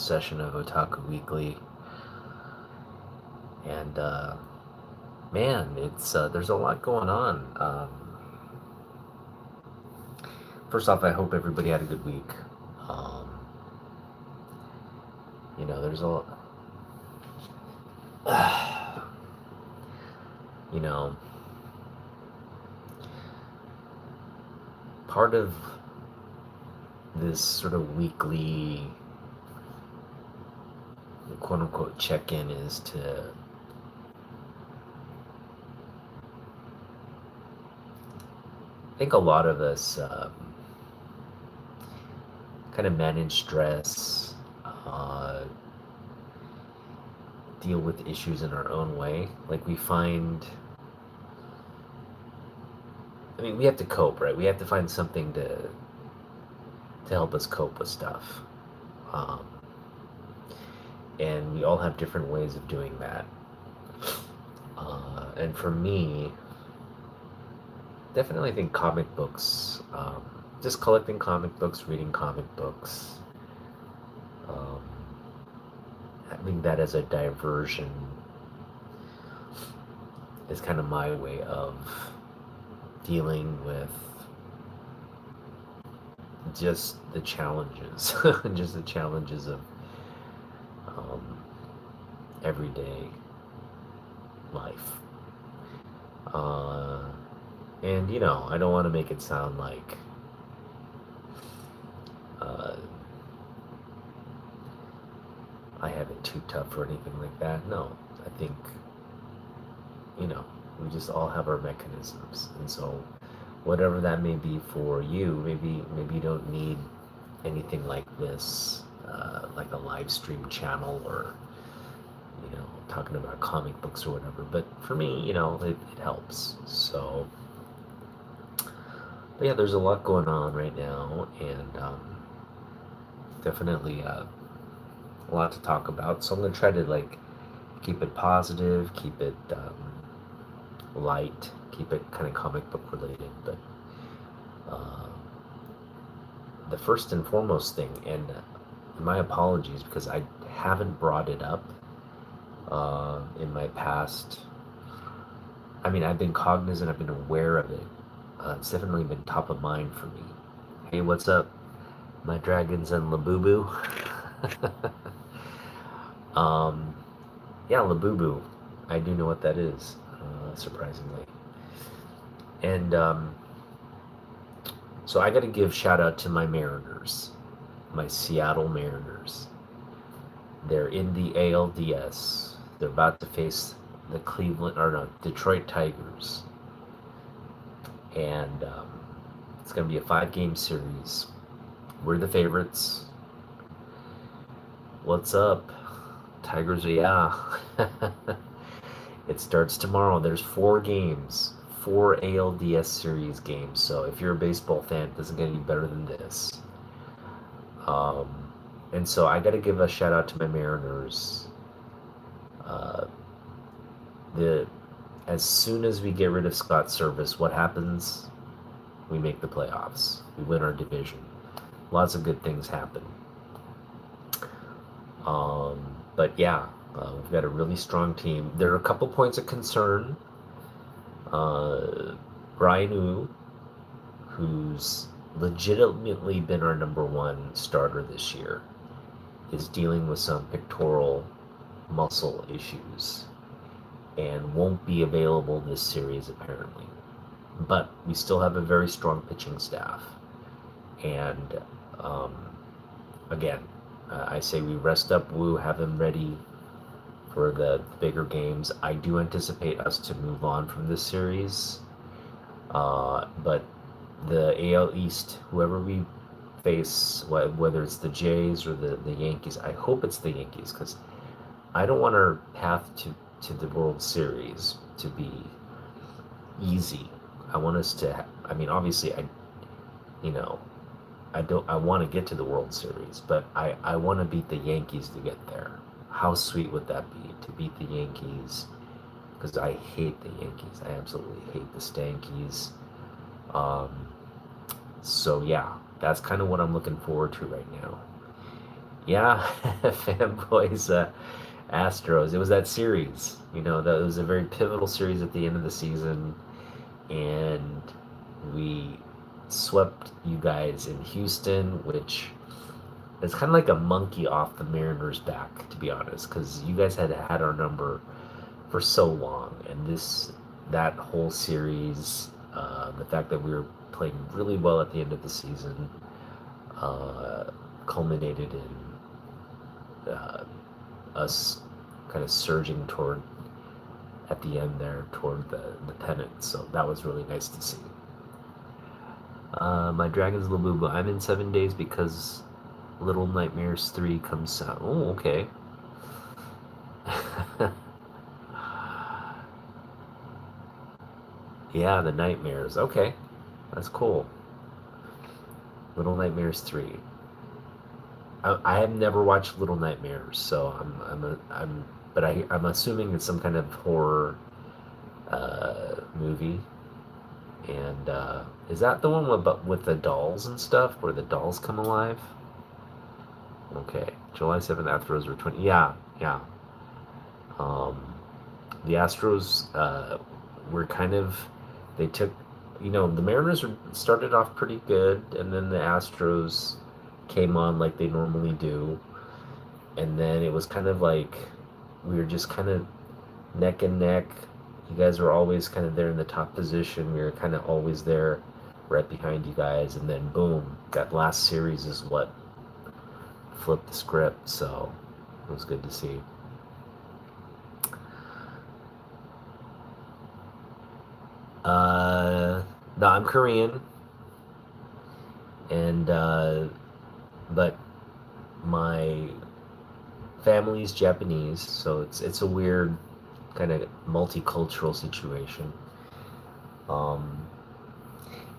session of Otaku Weekly, and man, it's there's a lot going on. First off, I hope everybody had a good week. Um, there's a you know part of this sort of weekly quote unquote check-in is to I think a lot of us kind of manage stress, deal with issues in our own way. Like we have to cope, right? We have to find something to help us cope with stuff. Um, and we all have different ways of doing that. And for me, definitely think comic books, just collecting comic books, reading comic books, um, having that as a diversion is kind of my way of dealing with just the challenges, just the challenges of everyday life. And I don't want to make it sound like I have it too tough or anything like that. No, I think we just all have our mechanisms, and so whatever that may be for you, maybe you don't need anything like this, like a live stream channel or talking about comic books or whatever. But for me, it helps. So, but yeah, there's a lot going on right now, and definitely a lot to talk about. So I'm gonna try to keep it positive, keep it light, keep it kind of comic book related. But uh, the first and foremost thing, and my apologies because I haven't brought it up in my past. I mean, I've been cognizant, I've been aware of it. It's definitely been top of mind for me. Hey, what's up, my dragons and Labubu? um, yeah, Labubu. I do know what that is, surprisingly. And so I got to give shout out to my Mariners, my Seattle Mariners. They're in the ALDS. They're about to face the Detroit Tigers. And it's going to be a 5-game series. We're the favorites. What's up? Tigers, yeah. It starts tomorrow. There's 4 games, 4 ALDS series games. So if you're a baseball fan, it doesn't get any better than this. And so I got to give a shout out to my Mariners. As soon as we get rid of Scott Service, what happens? We make the playoffs. We win our division. Lots of good things happen. But yeah, we've got a really strong team. There are a couple points of concern. Brian Wu, who's legitimately been our #1 starter this year, is dealing with some pectoral muscle issues and won't be available this series apparently. But we still have a very strong pitching staff. And again, I say we rest up Wu, have him ready for the bigger games. I do anticipate us to move on from this series. But the AL East, whoever we face, whether it's the Jays or the Yankees, I hope it's the Yankees because I don't want our path to the World Series to be easy. I want us to, obviously I want to get to the World Series, but I want to beat the Yankees to get there. How sweet would that be to beat the Yankees? Because I hate the Yankees. I absolutely hate the Stankies. So yeah, that's kind of what I'm looking forward to right now. Yeah, fanboys, Astros. It was that series. That was a very pivotal series at the end of the season, and we swept you guys in Houston, which is kind of like a monkey off the Mariners' back, to be honest, because you guys had had our number for so long, and that whole series, the fact that we were playing really well at the end of the season, uh, culminated in us kind of surging toward at the end there toward the pennant. So that was really nice to see. My Dragon's Labubu. I'm in 7 days because Little Nightmares 3 comes out. Oh, okay. Yeah, the Nightmares. Okay, that's cool. Little Nightmares 3. I have never watched Little Nightmares, so but I'm assuming it's some kind of horror movie. And is that the one with the dolls and stuff, where the dolls come alive? Okay, July 7th, Astros were 20. Yeah, yeah. Um, the Astros were kind of, they took, the Mariners started off pretty good, and then the Astros came on like they normally do. And then it was kind of like we were just kind of neck and neck. You guys were always kind of there in the top position. We were kind of always there right behind you guys. And then, boom, that last series is what flipped the script. So it was good to see. No, I'm Korean, and but my family's Japanese, so it's a weird kind of multicultural situation. Um,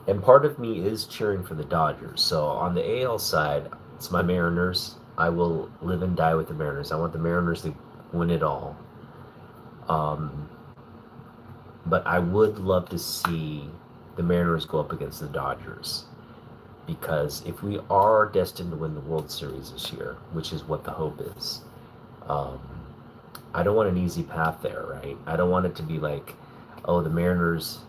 and part of me is cheering for the Dodgers. So on the AL side, it's my Mariners. I will live and die with the Mariners. I want the Mariners to win it all. Um, but I would love to see the Mariners go up against the Dodgers, because if we are destined to win the World Series this year, which is what the hope is, um, I don't want an easy path there, right? I don't want it to be like, oh, the Mariners,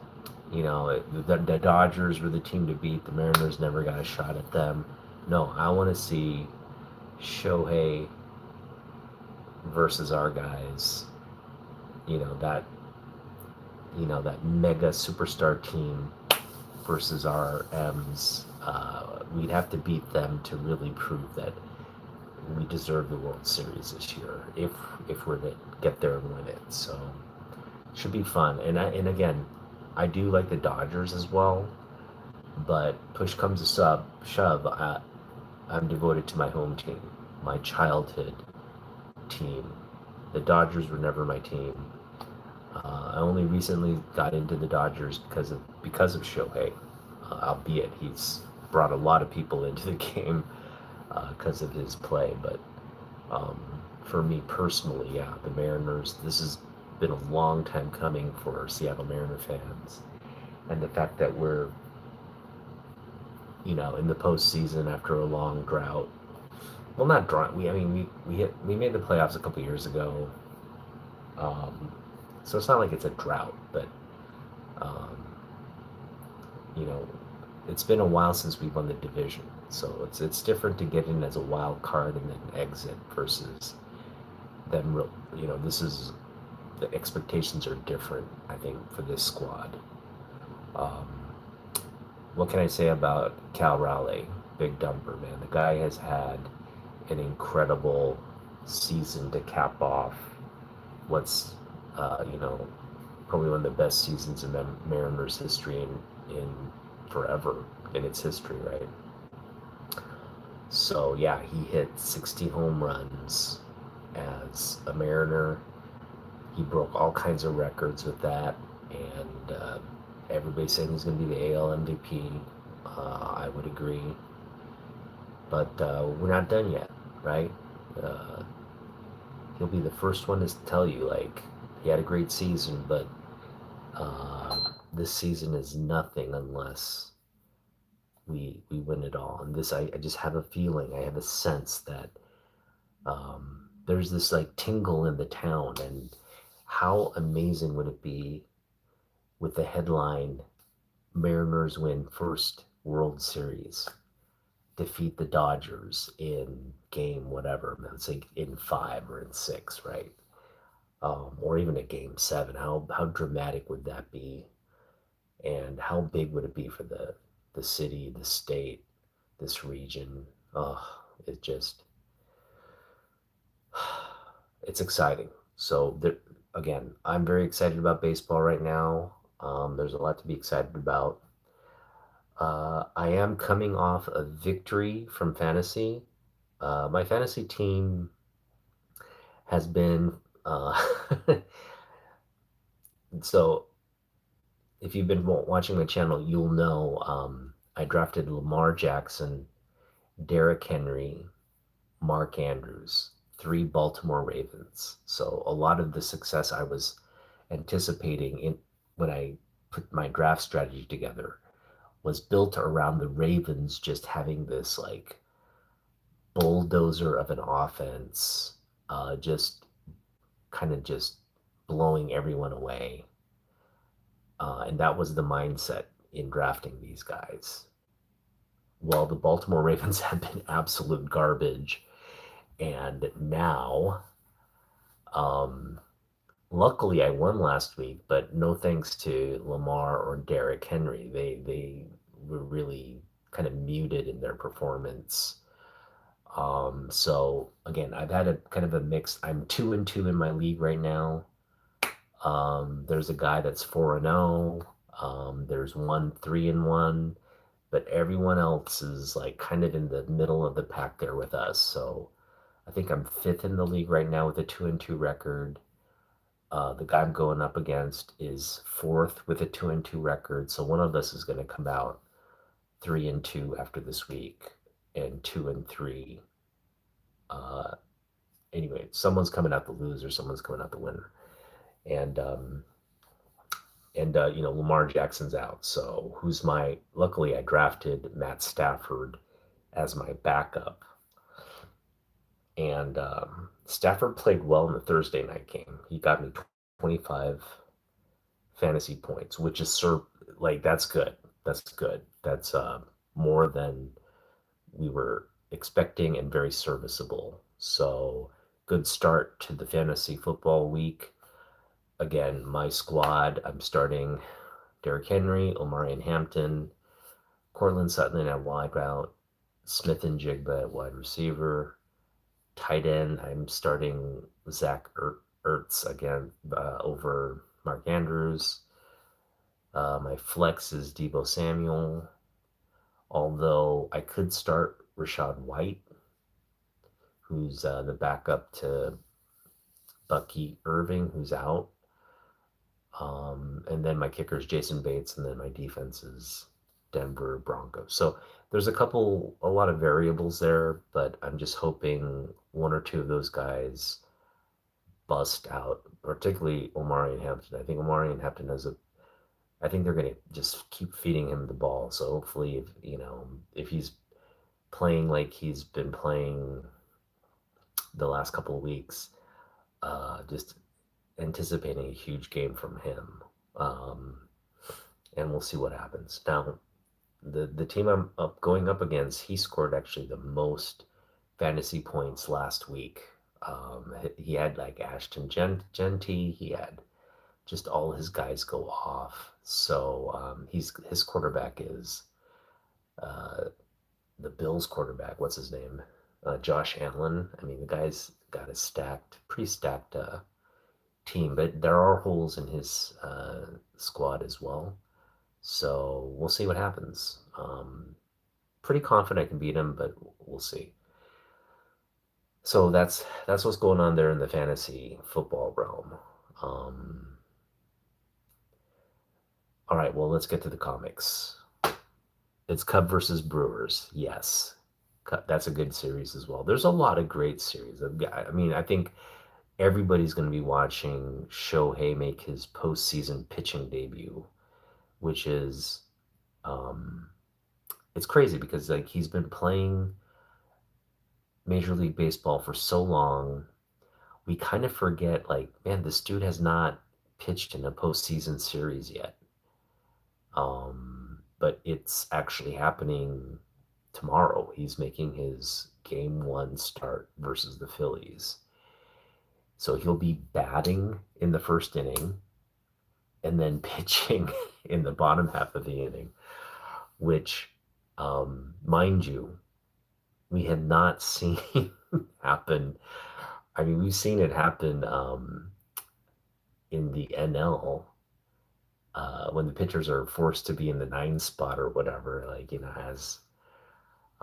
the Dodgers were the team to beat. The Mariners never got a shot at them. No, I want to see Shohei versus our guys. You know that that mega superstar team versus our M's. We'd have to beat them to really prove that we deserve the World Series this year if we're to get there and win it. So it should be fun. And again, I do like the Dodgers as well, but push comes to shove. I'm devoted to my home team, my childhood team. The Dodgers were never my team. I only recently got into the Dodgers because of Shohei, albeit he's brought a lot of people into the game because of his play. But um, for me personally, yeah, the Mariners. This has been a long time coming for Seattle Mariner fans, and the fact that we're in the postseason after a long drought. Well, not drought. We made the playoffs a couple years ago, um, so it's not like it's a drought, but um, you know, it's been a while since we won the division, so it's different to get in as a wild card and then exit versus them. This is the expectations are different. I think for this squad. Um, what can I say about Cal Raleigh? Big dumper, man. The guy has had an incredible season to cap off what's probably one of the best seasons in Mariners history in forever in its history, right? So yeah, he hit 60 home runs as a Mariner. He broke all kinds of records with that, and everybody's saying he's going to be the AL MVP. I would agree, but we're not done yet, right? Uh, he'll be the first one to tell you, like, he had a great season, but this season is nothing unless we win it all. And I just have a feeling, I have a sense that There's this like tingle in the town, and how amazing would it be with the headline Mariners win first World Series, defeat the Dodgers in game whatever, let's say in five or in six, right? Or even a game seven. How dramatic would that be? And how big would it be for the city, the state, this region? Oh, it just it's exciting. So there, again, I'm very excited about baseball right now. There's a lot to be excited about. I am coming off a victory from fantasy. My fantasy team has been so. If you've been watching my channel, you'll know I drafted Lamar Jackson, Derrick Henry, Mark Andrews, three Baltimore Ravens. So a lot of the success I was anticipating in when I put my draft strategy together was built around the Ravens just having this like bulldozer of an offense, just kind of just blowing everyone away. And that was the mindset in drafting these guys. Well, the Baltimore Ravens have been absolute garbage. And now, um, luckily, I won last week, but no thanks to Lamar or Derrick Henry. They were really kind of muted in their performance. So again, I've had a kind of a mix. I'm 2-2 in my league right now. There's a guy that's 4-0. There's one 3-1, but everyone else is like kind of in the middle of the pack there with us. So I think I'm fifth in the league right now with a 2-2 record. The guy I'm going up against is fourth with a 2-2 record. So one of us is going to come out 3-2 after this week, and 2-3. Uh, anyway, someone's coming out the loser, someone's coming out the winner, and Lamar Jackson's out. So who's my? Luckily, I drafted Matt Stafford as my backup, and Stafford played well in the Thursday night game. He got me 25 fantasy points, which is like that's good. That's good. That's more than we were expecting and very serviceable. So good start to the fantasy football week. Again, my squad, I'm starting Derrick Henry, Omarion Hampton, Cortland Sutton at wide route, Smith and Jigba at wide receiver, tight end. I'm starting Zach Ertz again over Mark Andrews. My flex is Debo Samuel, although I could start Rashad White, who's the backup to Bucky Irving, who's out. And then my kicker is Jason Bates, and then my defense is Denver Broncos. So there's a lot of variables there, but I'm just hoping one or two of those guys bust out, particularly Omari and Hampton. I think Omari and Hampton I think they're going to just keep feeding him the ball. So hopefully, if he's playing like he's been playing the last couple of weeks, just anticipating a huge game from him. Um, and we'll see what happens. Now, the team going up against, he scored actually the most fantasy points last week. He had like Ashton Genty. He had just all his guys go off. So his quarterback is uh, the Bills quarterback. What's his name? Josh Allen. I mean, the guy's got a pretty stacked team, but there are holes in his squad as well. So we'll see what happens. Pretty confident I can beat him, but we'll see. So that's what's going on there in the fantasy football realm. Um, all right, well, let's get to the comics. It's Cub versus Brewers. Yes, that's a good series as well. There's a lot of great series. I mean, I think everybody's going to be watching Shohei make his postseason pitching debut, which is um, it's crazy because like he's been playing Major League Baseball for so long, we kind of forget, like, man, this dude has not pitched in a postseason series yet. But it's actually happening tomorrow. He's making his game one start versus the Phillies. So he'll be batting in the first inning and then pitching in the bottom half of the inning, which, mind you, we had not seen happen. I mean, we've seen it happen in the NL when the pitchers are forced to be in the nine spot or whatever, like, as,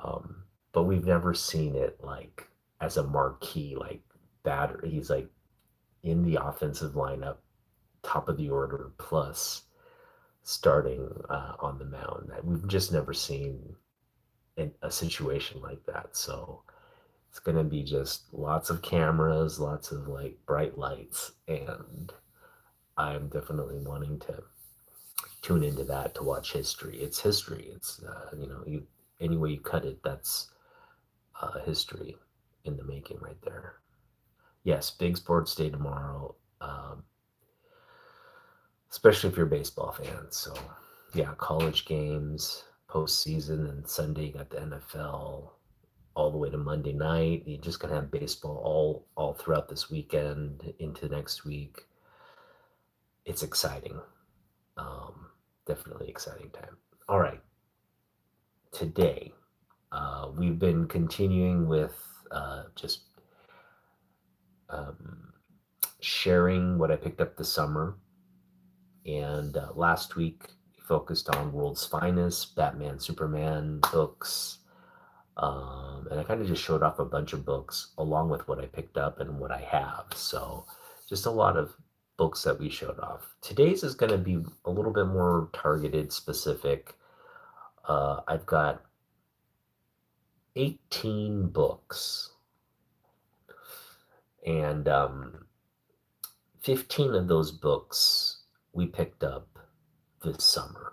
um, but we've never seen it like as a marquee, like batter. He's like in the offensive lineup, top of the order, plus starting on the mound. We've just never seen a situation like that. So it's going to be just lots of cameras, lots of like bright lights, and I'm definitely wanting to tune into that to watch history. It's history. It's any way you cut it, that's history in the making right there. Yes, big sports day tomorrow, especially if you're a baseball fan. So yeah, college games, postseason, and Sunday you got the NFL, all the way to Monday night. You're just gonna have baseball all throughout this weekend into next week. It's exciting. Definitely exciting time. All right, today we've been continuing with just um, sharing what I picked up this summer. And last week we focused on World's Finest, Batman, Superman books. And I kind of just showed off a bunch of books along with what I picked up and what I have. So just a lot of books that we showed off. Today's is going to be a little bit more targeted, specific. I've got 18 books, and 15 of those books we picked up this summer.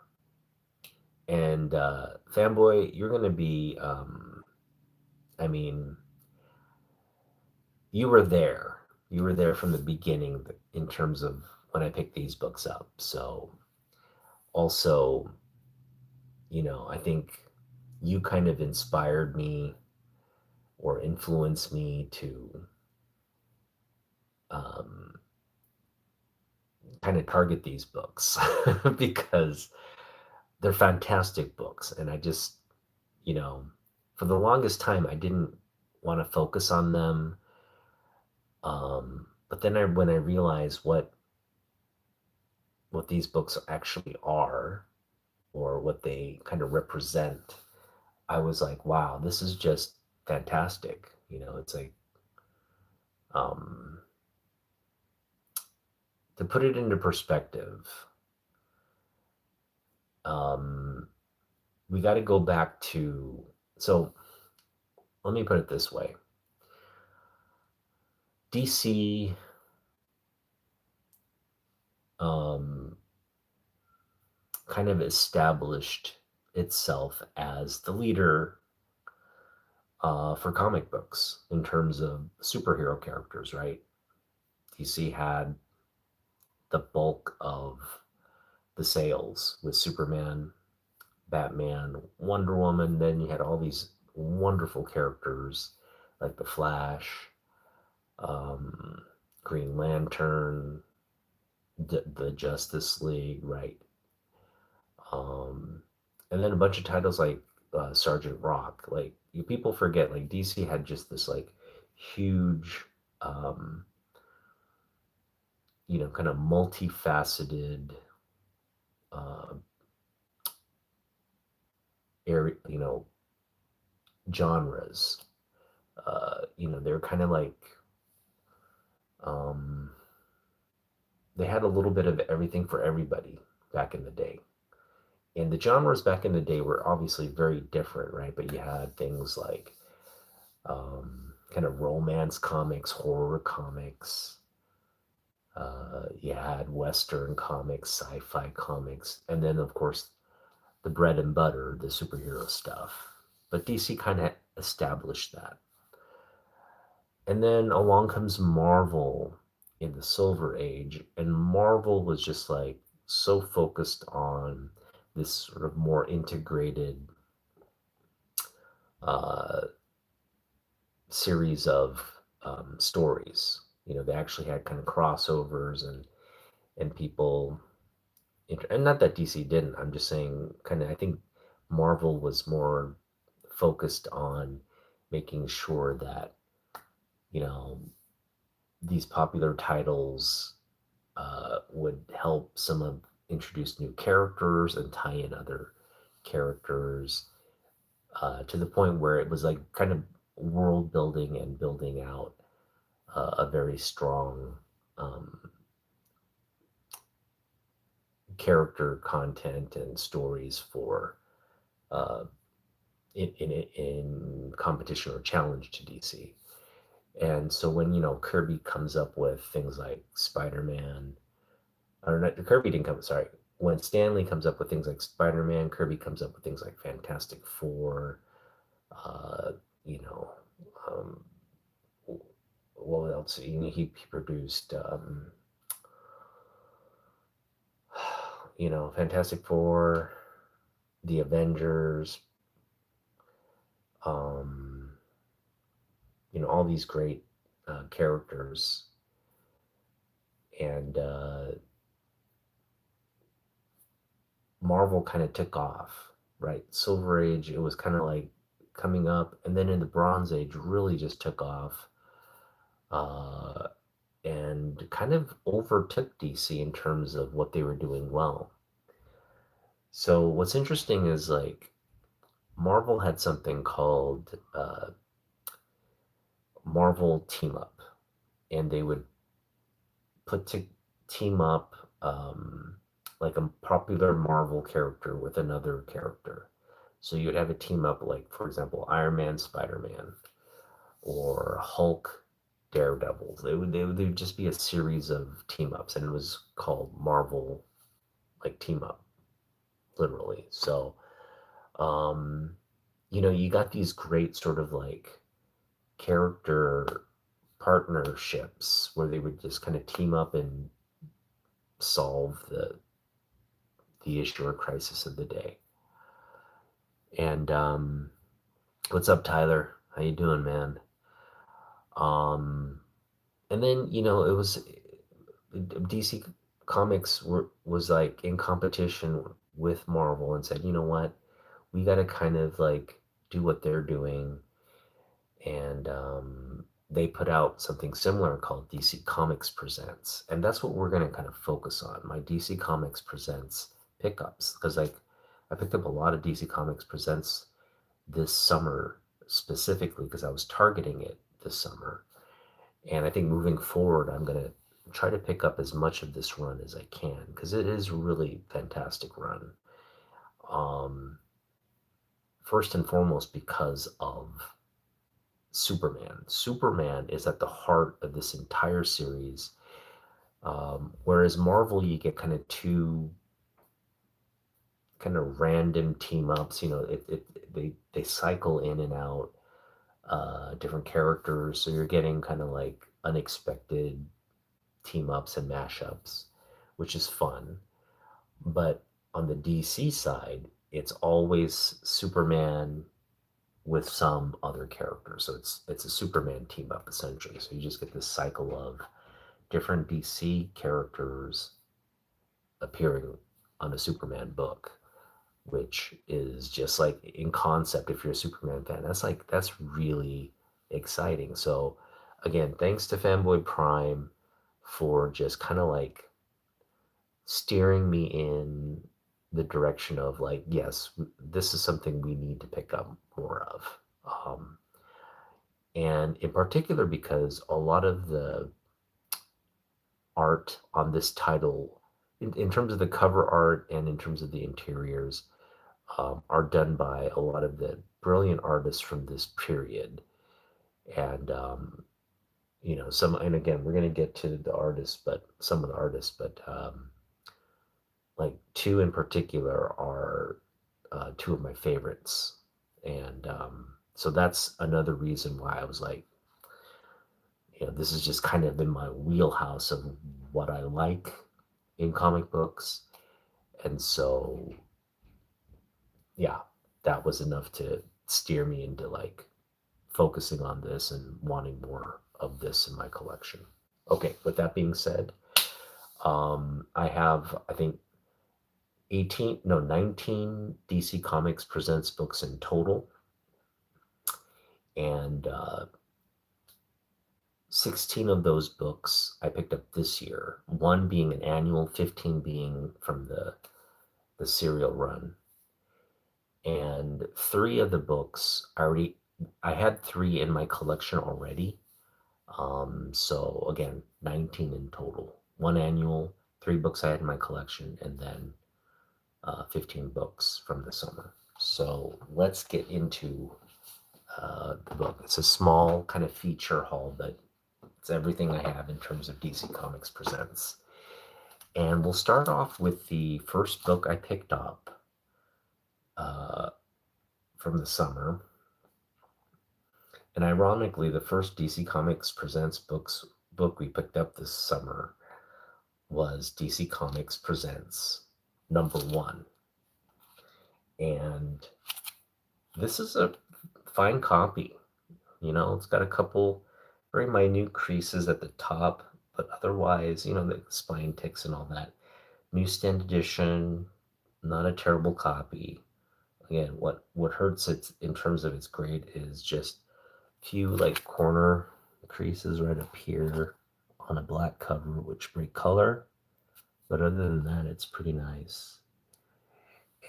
And Fanboy, you're going to be, I mean, you were there. You were there from the beginning in terms of when I picked these books up. So also, I think you kind of inspired me or influenced me to um, kind of target these books because they're fantastic books. And I just, for the longest time, I didn't want to focus on them. But then when I realized what these books actually are or what they kind of represent, I was like, wow, this is just fantastic. It's like, um, to put it into perspective, um, we got to go back to, so let me put it this way. DC kind of established itself as the leader for comic books in terms of superhero characters, right? DC had the bulk of the sales with Superman, Batman, Wonder Woman. Then you had all these wonderful characters like the Flash, um, Green Lantern, the Justice League, right? Um, and then a bunch of titles like Sergeant Rock. Like, people forget, like DC had just this like huge, um, kind of multifaceted uh, area, genres. They're kind of like, um, they had a little bit of everything for everybody back in the day. And the genres back in the day were obviously very different, right? But you had things like kind of romance comics, horror comics. You had Western comics, sci-fi comics, and then of course the bread and butter, the superhero stuff. But DC kind of established that. And then along comes Marvel in the Silver Age, and Marvel was just like so focused on this sort of more integrated uh, series of stories. You know, they actually had kind of crossovers and people, and not that DC didn't. I'm just saying, kind of. I think Marvel was more focused on making sure that you know these popular titles would help some of introduce new characters and tie in other characters to the point where it was like kind of world building and building out a very strong um, character content and stories for uh, in competition or challenge to DC. And so when Kirby comes up with things like Spider-Man, or not, Kirby didn't come. Sorry, when Stanley comes up with things like Spider-Man, Kirby comes up with things like Fantastic Four. Uh, you know, um, what else? He produced, Fantastic Four, the Avengers, um, all these great characters, and Marvel kind of took off, right? Silver Age, it was kind of like coming up, and then in the Bronze Age, really just took off, uh, and kind of overtook DC in terms of what they were doing well. So what's interesting is like Marvel had something called Marvel Team Up, and they would put to team up like a popular Marvel character with another character. So you'd have a team up, like for example, Iron Man, Spider Man, or Hulk, Daredevil. They would just be a series of team ups, and it was called Marvel like team up, literally. So um, you got these great sort of like character partnerships where they would just kind of team up and solve the issue or crisis of the day. And what's up, Tyler? How you doing, man? Um, and then it was DC Comics was like in competition with Marvel and said, you know what, we got to kind of like do what they're doing, and they put out something similar called DC Comics Presents, and that's what we're going to kind of focus on. My DC Comics Presents pickups, because like I picked up a lot of DC Comics Presents this summer specifically because I was targeting it this summer. And I think moving forward, I'm going to try to pick up as much of this run as I can because it is really fantastic run. Um, First and foremost, because of Superman. Superman is at the heart of this entire series. Whereas Marvel, you get kind of two kind of random team ups. They cycle in and out different characters, so you're getting kind of like unexpected team ups and mashups, which is fun. But on the DC side, it's always Superman with some other character. So it's a Superman team up essentially. So you just get this cycle of different DC characters appearing on a Superman book, which is just like in concept, if you're a Superman fan, that's really exciting. So again, thanks to Fanboy Prime for just kind of like steering me in the direction of like, yes, this is something we need to pick up more of. And in particular, because a lot of the art on this title, in terms of the cover art and in terms of the interiors, are done by a lot of the brilliant artists from this period. And, some, and again, we're going to get to the artists, but some of the artists, but like two in particular are two of my favorites. And so that's another reason why I was like, this is just kind of in my wheelhouse of what I like in comic books. And so, yeah, that was enough to steer me into like focusing on this and wanting more of this in my collection. Okay, with that being said, I have, I think, 19 DC Comics Presents books in total. And 16 of those books I picked up this year, one being an annual, 15 being from the serial run. And three of the books I had three in my collection already. So again, 19 in total. One annual, three books I had in my collection, and then 15 books from the summer. So let's get into the book. It's a small kind of feature haul, but it's everything I have in terms of DC Comics Presents. And we'll start off with the first book I picked up from the summer. And ironically, the first DC Comics Presents book we picked up this summer was DC Comics Presents #1. And this is a fine copy. It's got a couple very minute creases at the top, but otherwise, the spine ticks and all that. Newsstand edition, not a terrible copy. Again, what hurts it in terms of its grade is just a few like corner creases right up here on a black cover, which break color. But other than that, it's pretty nice.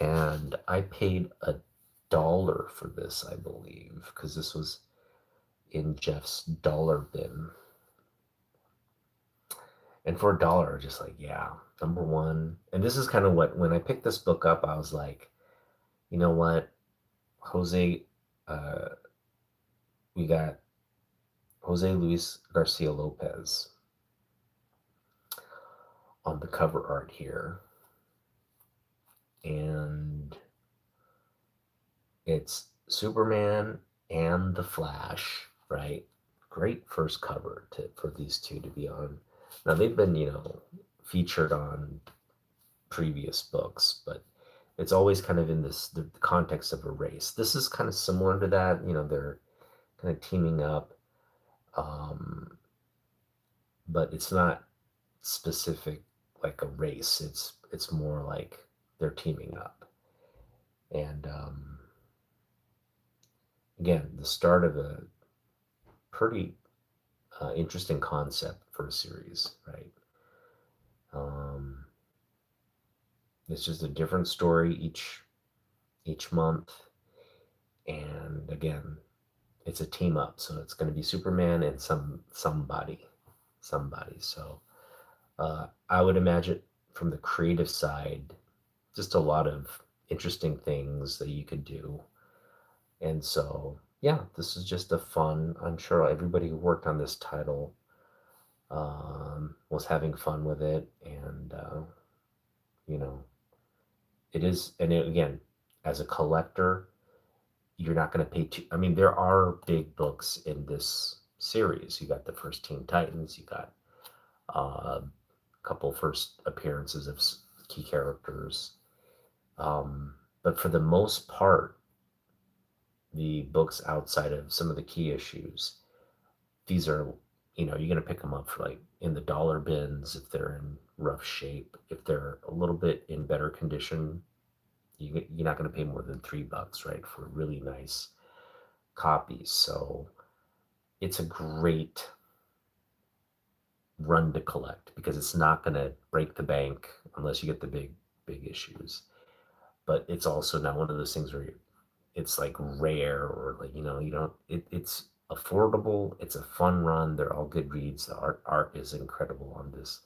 And I paid $1 for this, I believe, because this was in Jeff's dollar bin. And for $1, just like, yeah, #1. And this is kind of when I picked this book up, I was like, you know what, Jose, we got Jose Luis Garcia Lopez on the cover art here. And it's Superman and the Flash, right? Great first cover for these two to be on. Now they've been, featured on previous books, but it's always kind of in the context of a race. This is kind of similar to that. They're kind of teaming up, but it's not specific like a race. It's more like they're teaming up. And again, the start of a pretty interesting concept for a series, right? It's just a different story each month, and again, it's a team up, so it's going to be Superman and somebody. So I would imagine from the creative side, just a lot of interesting things that you could do. And so, yeah, this is just a fun. I'm sure everybody who worked on this title was having fun with it, and it is. And again, as a collector, you're not going to pay too. I mean, there are big books in this series. You got the first Teen Titans. You got a couple first appearances of key characters. But for the most part, the books outside of some of the key issues, these are, you're going to pick them up for like in the dollar bins if they're in rough shape. If they're a little bit in better condition, you're not going to pay more than $3, right, for really nice copies. So it's a great run to collect because it's not going to break the bank unless you get the big issues. But it's also not one of those things where it's like rare or like, you don't, it's affordable. It's a fun run. They're all good reads. The art is incredible on this.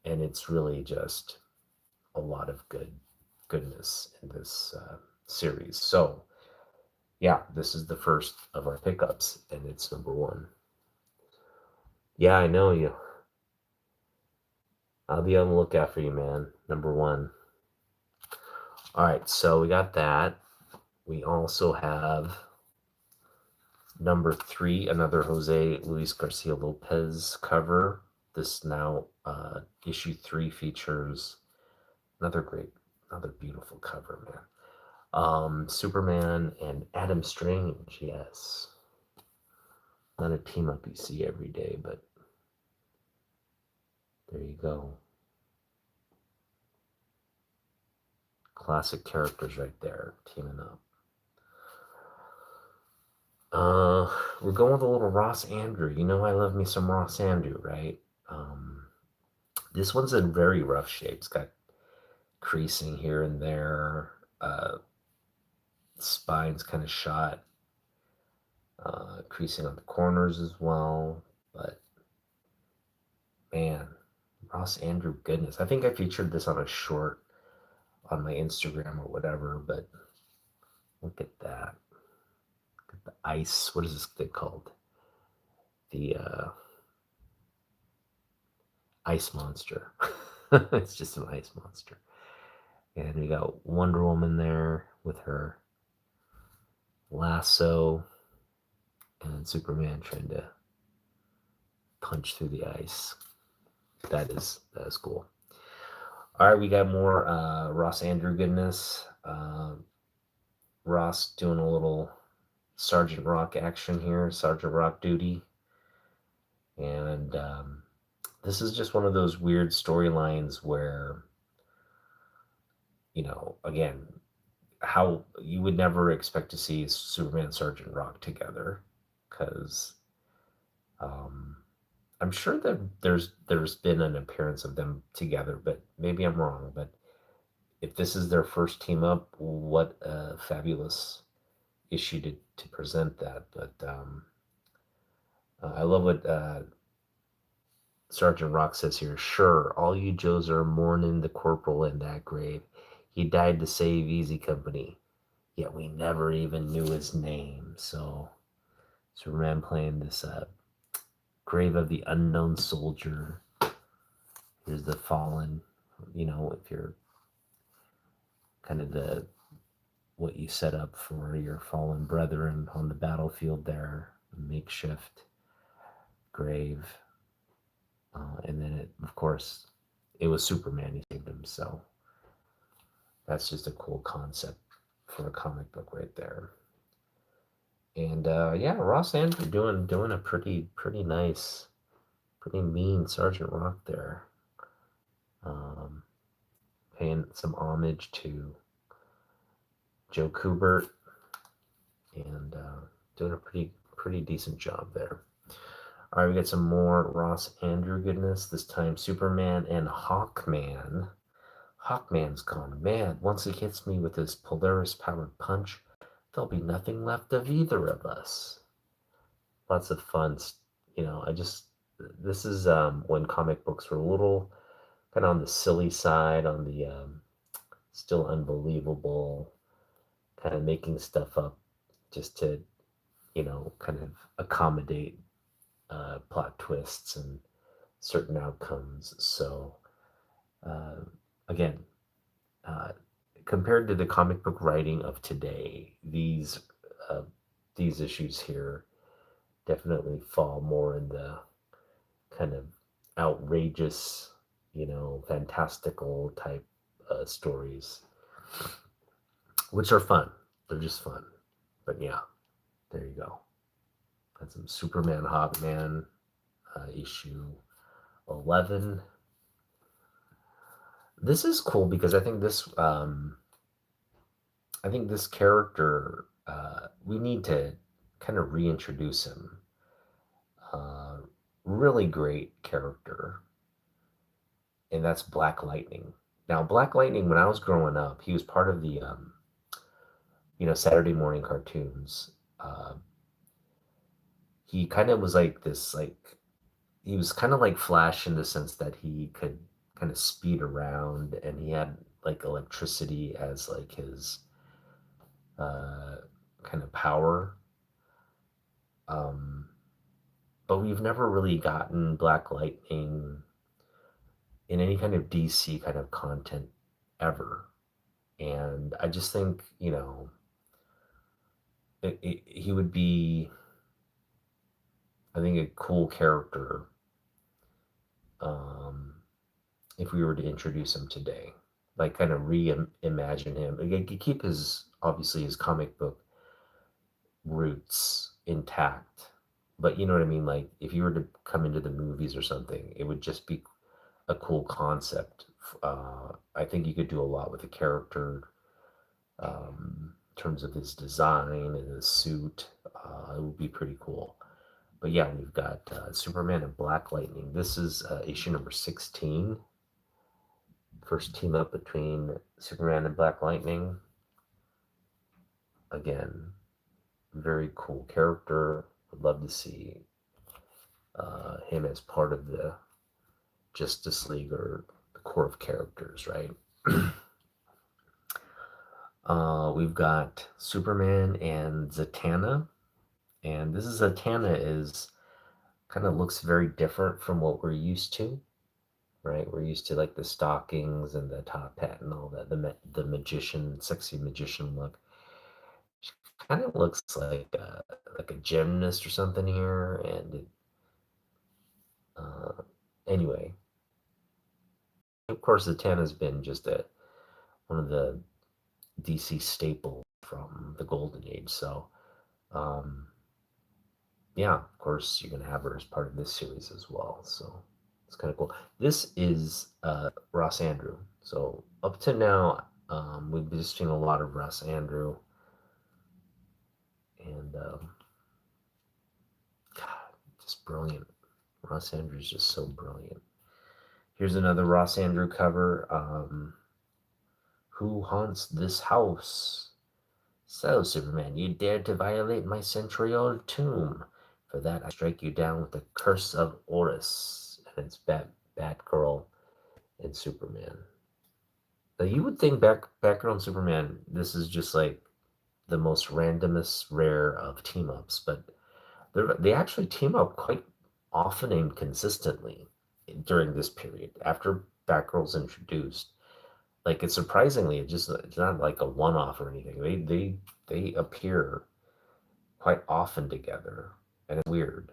And it's really just a lot of goodness in this series. So yeah, this is the first of our pickups and it's #1. Yeah, I know you. I'll be on the lookout for you, man. #1. All right, so we got that. We also have Number 3, another Jose Luis Garcia Lopez cover. This now issue 3 features another beautiful cover, man. Superman and Adam Strange, yes. Not a team up you see every day, but there you go. Classic characters right there, teaming up. We're going with a little Ross Andrew. You know I love me some Ross Andrew, right? This one's in very rough shape. It's got creasing here and there. Spine's kind of shot. Creasing on the corners as well. But man, Ross Andrew, goodness. I think I featured this on a short on my Instagram or whatever, but look at that. Look at the ice. What is this thing called? The ice monster. It's just an ice monster. And we got Wonder Woman there with her lasso, and Superman trying to punch through the ice. That is cool. All right, we got more Ross Andrew goodness. Ross doing a little Sergeant Rock action here, Sergeant Rock duty. And this is just one of those weird storylines where, again, how you would never expect to see Superman and Sergeant Rock together, because I'm sure that there's been an appearance of them together, but maybe I'm wrong. But if this is their first team up, what a fabulous issue to present that. But I love what Sergeant Rock says here. Sure, all you Joes are mourning the corporal in that grave. He died to save Easy Company, yet we never even knew his name. So Superman playing this grave of the unknown soldier. Here's the fallen. If you're kind of what you set up for your fallen brethren on the battlefield there, a makeshift grave. And then, of course, it was Superman who saved him. So that's just a cool concept for a comic book right there. And yeah, Ross Andrew doing a pretty nice, pretty mean Sergeant Rock there. Paying some homage to Joe Kubert, and doing a pretty decent job there. All right, we got some more Ross Andrew goodness. This time, Superman and Hawkman. Hawkman's gone mad. Once he hits me with his Polaris-powered punch, there'll be nothing left of either of us. Lots of fun. This is when comic books were a little kind of on the silly side, on the still unbelievable, kind of making stuff up just to, kind of accommodate plot twists and certain outcomes. So, again, compared to the comic book writing of today, these issues here definitely fall more in the kind of outrageous, fantastical type stories, which are fun. They're just fun. But yeah, there you go. That's some Superman Hawkman issue 11. This is cool because I think this character, we need to kind of reintroduce him. Really great character, and that's Black Lightning. Now, Black Lightning, when I was growing up, he was part of the Saturday morning cartoons. He kind of was like this, he was kind of like Flash in the sense that he could kind of speed around, and he had like electricity as like his kind of power. But we've never really gotten Black Lightning in any kind of DC kind of content ever. And I just think, he would be I think a cool character, um, if we were to introduce him today, like kind of reimagine him. Like, you keep his obviously his comic book roots intact, but you know what I mean. Like if you were to come into the movies or something, it would just be a cool concept. I think you could do a lot with the character, in terms of his design and his suit. It would be pretty cool. But yeah, we've got Superman and Black Lightning. This is issue number 16. First team up between Superman and Black Lightning. Again, very cool character. Would love to see him as part of the Justice League or the core of characters, right? We've got Superman and Zatanna. And this is Zatanna is kind of looks very different from what we're used to, right? We're used to like the stockings and the top hat and all that, the magician, sexy magician look. She kind of looks like a gymnast or something here. And uh, anyway, of course, the Ten has been just one of the DC staples from the Golden Age. So um, yeah, of course, you're gonna have her as part of this series as well. So it's kind of cool. This is Ross Andrew. So up to now, we've been seeing a lot of Ross Andrew, and God, just brilliant. Ross Andrew is just so brilliant. Here's another Ross Andrew cover. Who haunts this house? So, Superman, you dared to violate my century-old tomb. For that, I strike you down with the curse of Horus. And it's Batgirl and Superman. Now, you would think Batgirl and Superman, this is just like the most randomest rare of team ups, but they actually team up quite often and consistently during this period after Batgirl's introduced. Like it's surprisingly, it's not like a one off or anything. They appear quite often together, and it's weird.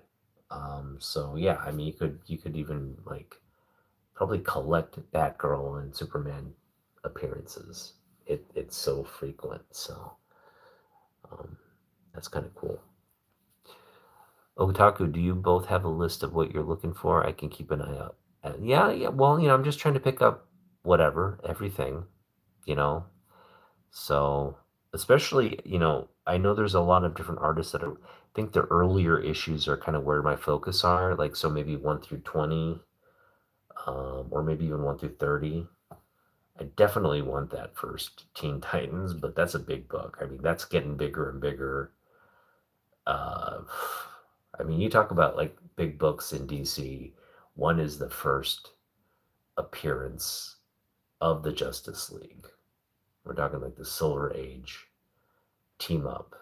So yeah, I mean, you could even like probably collect Batgirl and Superman appearances. It's so frequent, so um, that's kind of cool. Otaku, do you both have a list of what you're looking for? I can keep an eye out. Yeah, yeah. Well, I'm just trying to pick up whatever, everything, you know. So, especially, I know there's a lot of different artists that I think the earlier issues are kind of where my focus are. Like, so maybe 1 through 20, or maybe even 1 through 30. I definitely want that first Teen Titans, but that's a big book. I mean, that's getting bigger and bigger. Uh, I mean, you talk about like big books in DC. One is the first appearance of the Justice League. We're talking like the Silver Age team up.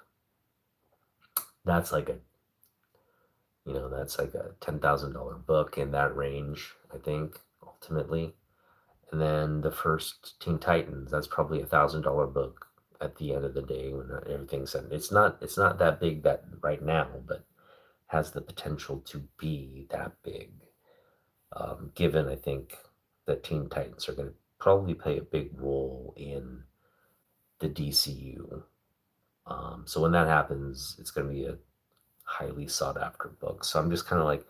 That's like a $10,000 book in that range, I think, ultimately. And then the first Teen Titans, that's probably $1,000 book at the end of the day when everything's said. It's not that big that right now, but has the potential to be that big. Given I think that Teen Titans are going to probably play a big role in the DCU. So when that happens, it's going to be a highly sought after book. So I'm just kind of like,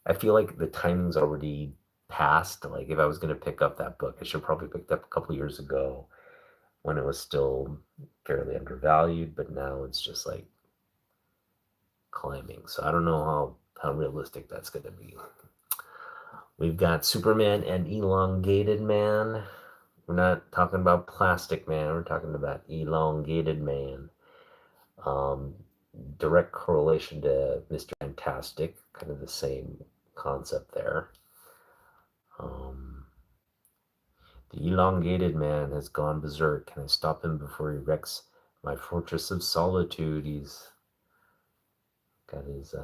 I feel like the timing's already passed. Like if I was going to pick up that book, I should probably picked up a couple years ago when it was still fairly undervalued, but now it's just like climbing. So I don't know how realistic that's going to be. We've got Superman and Elongated Man. We're not talking about Plastic Man. We're talking about Elongated Man. Um, Direct correlation to Mr. Fantastic, kind of the same concept there. Um, the elongated man has gone berserk. Can I stop him before he wrecks my fortress of solitude? He's got his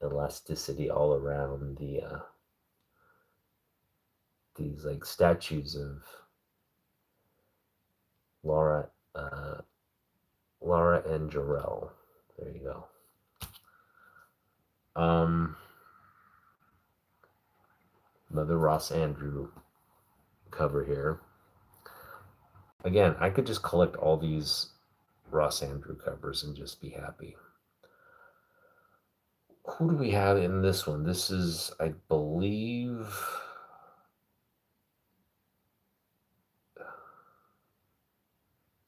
elasticity all around these like statues of Laura Laura and Jarrell. There you go. Um, Another Ross Andrew cover here. Again, I could just collect all these Ross Andrew covers and just be happy. Who do we have in this one? This is, I believe, I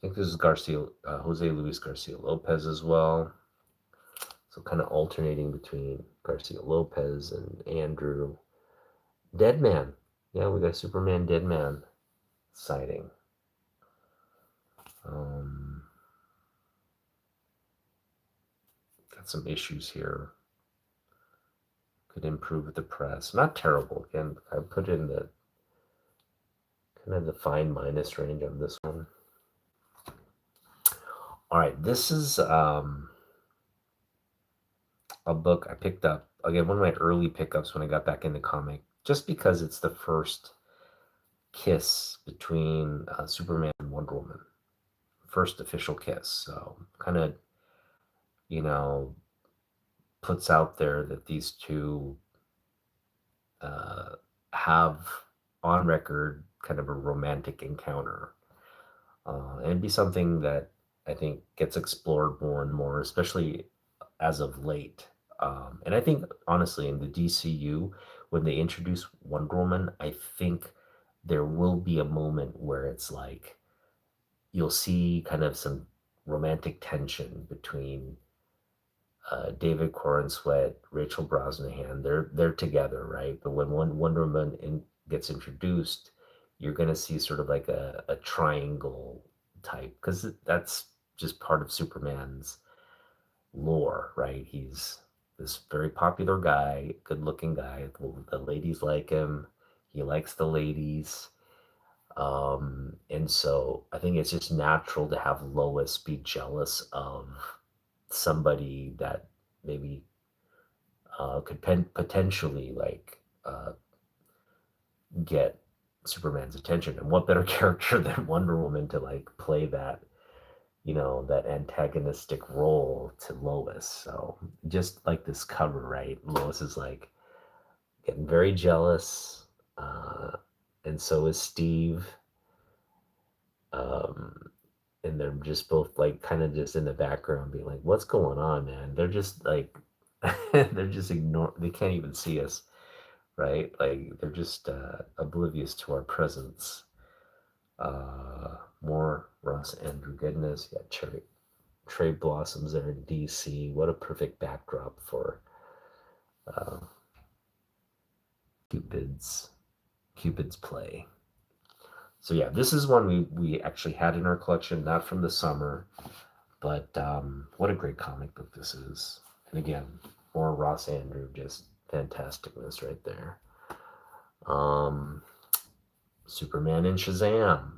think this is Garcia, Jose Luis Garcia Lopez as well. So kind of alternating between Garcia Lopez and Andrew. Dead Man. Yeah, we got Superman Dead Man sighting. Got some issues here. Could improve with the press. Not terrible. Again, I put in the kind of the fine minus range on this one. All right, this is a book I picked up. Again, one of my early pickups when I got back into comic, just because it's the first kiss between Superman and Wonder Woman. First official kiss. So kind of, you know, puts out there that these two have on record kind of a romantic encounter. And it'd be something that I think gets explored more and more, especially as of late. And I think, honestly, in the DCU, when they introduce Wonder Woman, I think there will be a moment where it's like you'll see kind of some romantic tension between David Corenswet, Rachel Brosnahan. They're together, right? But when one Wonder Woman gets introduced, you're going to see sort of like a triangle type, because that's just part of Superman's lore, right? He's this very popular guy, good looking guy. The ladies like him. He likes the ladies. And so I think it's just natural to have Lois be jealous of somebody that maybe could potentially like get Superman's attention. And what better character than Wonder Woman to like play that, that antagonistic role to Lois. So just like this cover, right? Lois is like getting very jealous, and so is Steve. Um, and they're just both like kind of just in the background being like, what's going on, man? They're just like, they're just they can't even see us, right? Like they're just oblivious to our presence. More Ross Andrew goodness. Yeah, Trey Blossoms there in DC. What a perfect backdrop for uh, Cupid's Cupid's play. So yeah, this is one we actually had in our collection, not from the summer, but what a great comic book this is. And again, more Ross Andrew, just fantasticness right there. Superman and Shazam.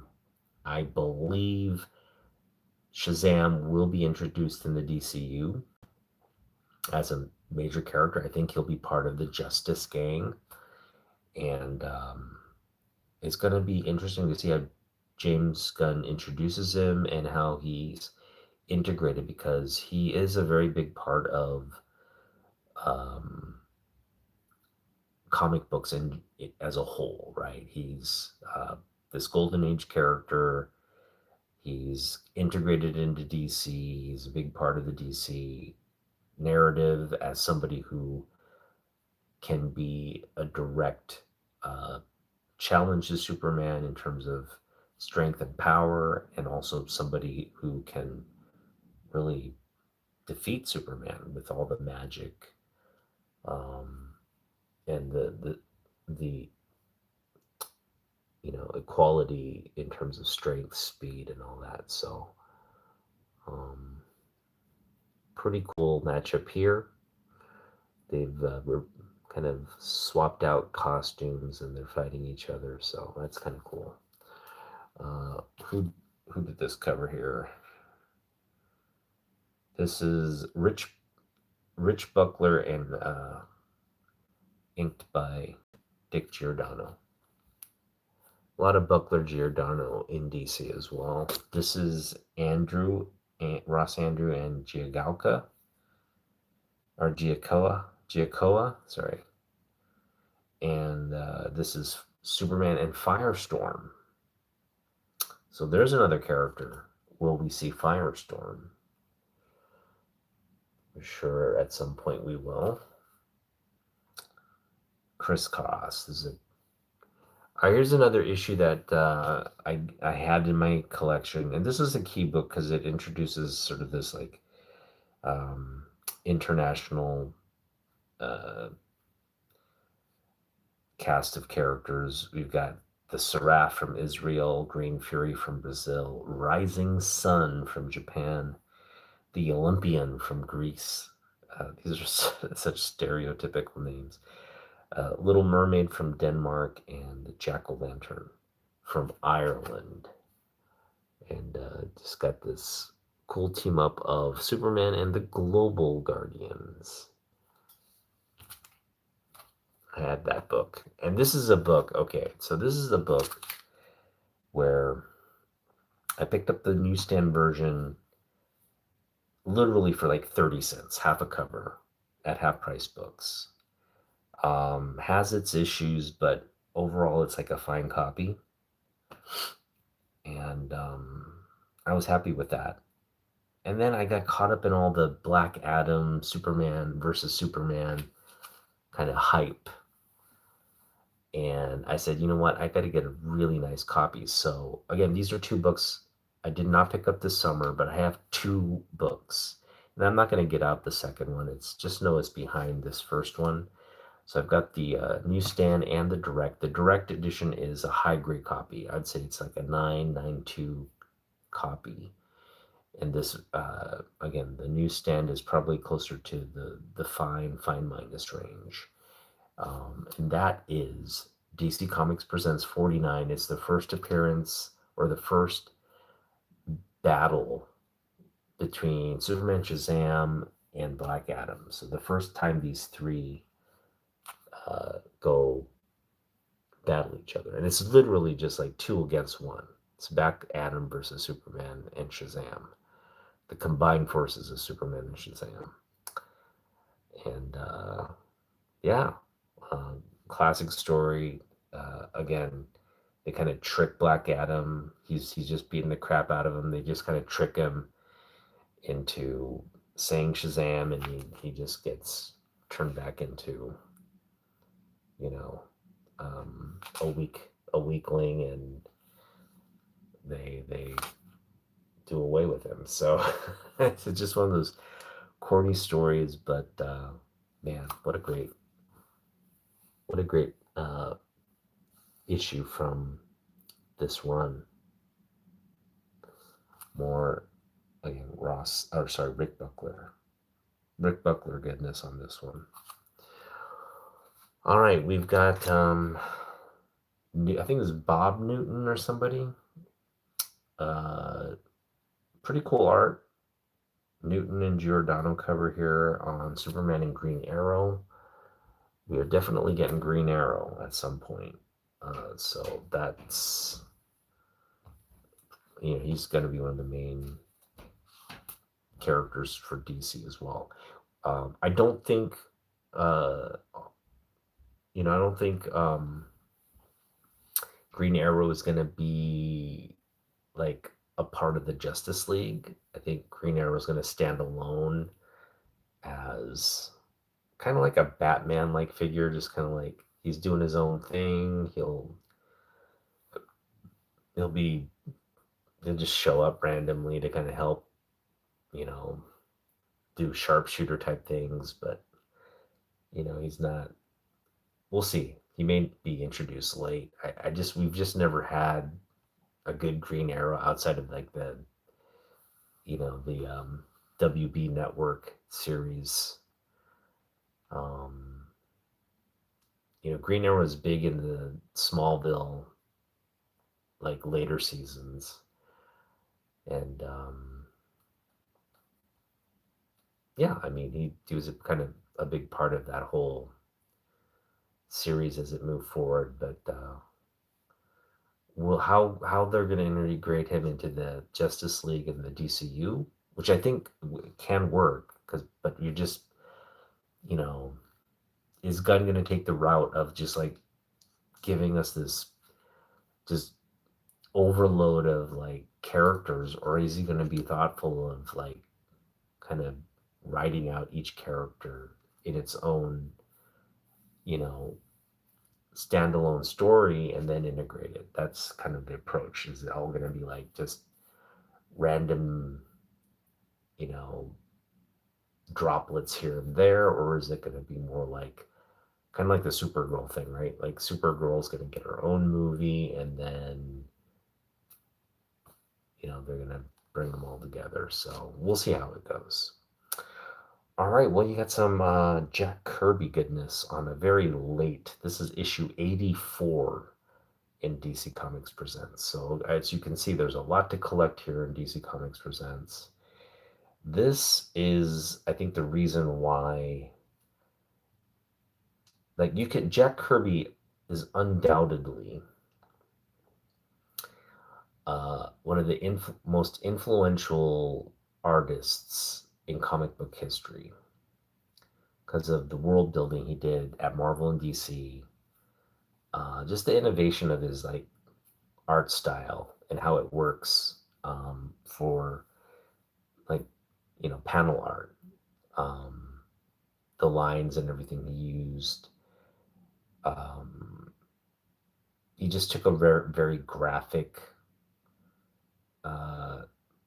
I believe Shazam will be introduced in the DCU as a major character. I think he'll be part of the Justice Gang. And it's going to be interesting to see how James Gunn introduces him and how he's integrated, because he is a very big part of um, comic books and as a whole, right? He's this golden age character. He's integrated into DC. He's a big part of the DC narrative as somebody who can be a direct challenge to Superman in terms of strength and power, and also somebody who can really defeat Superman with all the magic, um, and the equality in terms of strength, speed, and all that. So um, pretty cool matchup here. They've kind of swapped out costumes and they're fighting each other, so that's kind of cool. Who did this cover here? This is Rich Buckler and inked by Dick Giordano. A lot of Buckler Giordano in DC as well. This is Ross Andrew and Giagalca, or Giacoa. Giacoa, sorry, and this is Superman and Firestorm. So there's another character. Will we see Firestorm? I'm sure at some point we will. Crisscross. This is here's another issue that I had in my collection, and this is a key book because it introduces sort of this like um, international uh, cast of characters. We've got the Seraph from Israel, Green Fury from Brazil, Rising Sun from Japan, the Olympian from Greece. These are such stereotypical names. Little Mermaid from Denmark, and the Jack o' Lantern from Ireland. And just got this cool team up of Superman and the Global Guardians. I had that book. And this is a book, okay, so this is a book where I picked up the newsstand version literally for like 30 cents, half a cover at Half Price Books. Has its issues, but overall it's like a fine copy. And I was happy with that. And then I got caught up in all the Black Adam, Superman versus Superman kind of hype. And I said, you know what? I got to get a really nice copy. So again, these are two books I did not pick up this summer, but I have two books. And I'm not going to get out the second one. It's just know it's behind this first one. So I've got the newsstand and the direct. The direct edition is a high grade copy. I'd say it's like a 992 copy. And this, again, the newsstand is probably closer to the fine minus range. And that is DC Comics Presents 49. It's the first appearance or the first battle between Superman, Shazam, and Black Adam. So the first time these three go battle each other. And it's literally just like two against one. It's Black Adam versus Superman and Shazam. The combined forces of Superman and Shazam. And yeah, classic story. Again, they kind of trick Black Adam. He's just beating the crap out of him. They just kind of trick him into saying Shazam, and he just gets turned back into, you know, a weakling, and they do away with him. So it's just one of those corny stories, but man, what a great issue from this run. More again, Rick Buckler goodness on this one. All right, we've got I think it's Bob Newton or somebody. Pretty cool art. Newton and Giordano cover here on Superman and Green Arrow. We are definitely getting Green Arrow at some point. So that's, he's going to be one of the main characters for DC as well. I don't think, Green Arrow is going to be like a part of the Justice League. I think Green Arrow is going to stand alone as kind of like a Batman-like figure, just kind of like he's doing his own thing. He'll just show up randomly to kind of help, do sharpshooter type things, but he's not. We'll see. He may be introduced late. We've just never had a good Green Arrow outside of like the WB Network series. Green Arrow was big in the Smallville, like later seasons, and yeah, I mean he was a kind of a big part of that whole series as it moved forward. But how they're going to integrate him into the Justice League and the DCU, which I think can work, but you just is Gunn going to take the route of just like giving us this just overload of like characters, or is he going to be thoughtful of like kind of writing out each character in its own, you know, standalone story and then integrate it? That's kind of the approach. Is it all going to be like just random, you know, droplets here and there, or is it going to be more like kind of like the Supergirl thing, right? Like Supergirl's going to get her own movie, and then they're going to bring them all together. So we'll see how it goes. All right, well, you got some Jack Kirby goodness on a very late. This is issue 84 in DC Comics Presents. So as you can see, there's a lot to collect here in DC Comics Presents. This is, I think, the reason why, like, Jack Kirby is undoubtedly one of the most influential artists in comic book history because of the world building he did at Marvel and DC, just the innovation of his like art style and how it works for like panel art, um, the lines and everything he used. Um, he just took a very very graphic uh,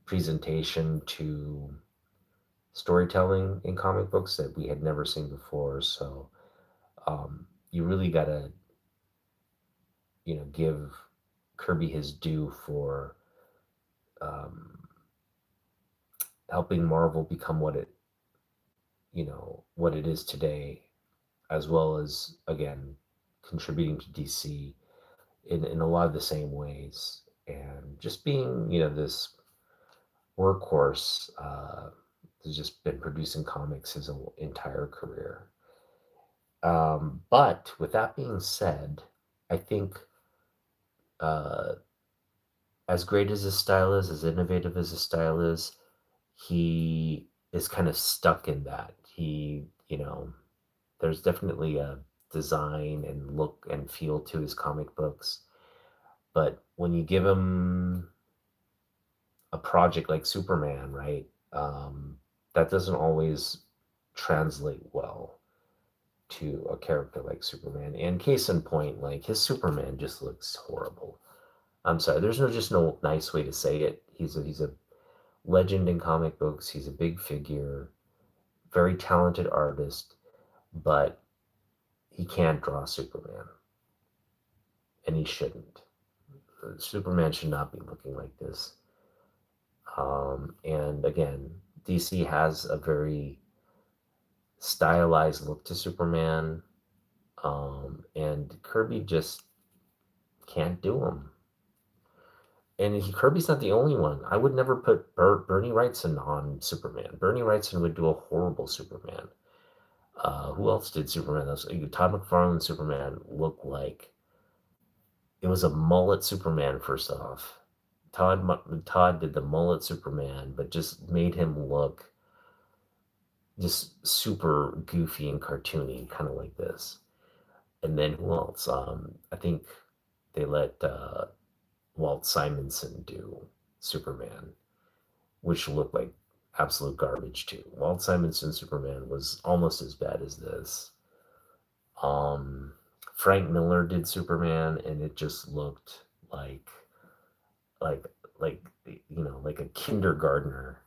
presentation to storytelling in comic books that we had never seen before. So you really gotta give Kirby his due for um, helping Marvel become what it is today, as well as again contributing to DC in a lot of the same ways, and just being this workhorse has just been producing comics his entire career. But with that being said, I think uh, as great as his style is, as innovative as his style is, he is kind of stuck in that. There's definitely a design and look and feel to his comic books. But when you give him a project like Superman, right, that doesn't always translate well to a character like Superman. And case in point, like his Superman just looks horrible. I'm sorry, there's no nice way to say it. He's a legend in comic books. He's a big figure, very talented artist, but he can't draw Superman, and he shouldn't. Superman should not be looking like this. And again, DC has a very stylized look to Superman, and Kirby just can't do him. And Kirby's not the only one. I would never put Bernie Wrightson on Superman. Bernie Wrightson would do a horrible Superman. Who else did Superman? Todd McFarlane's Superman looked like it was a mullet Superman. First off, Todd did the mullet Superman, but just made him look just super goofy and cartoony, kind of like this. And then who else? I think they let Walt Simonson do Superman, which looked like absolute garbage too. Walt Simonson's Superman was almost as bad as this. Um, Frank Miller did Superman, and it just looked like like a kindergartner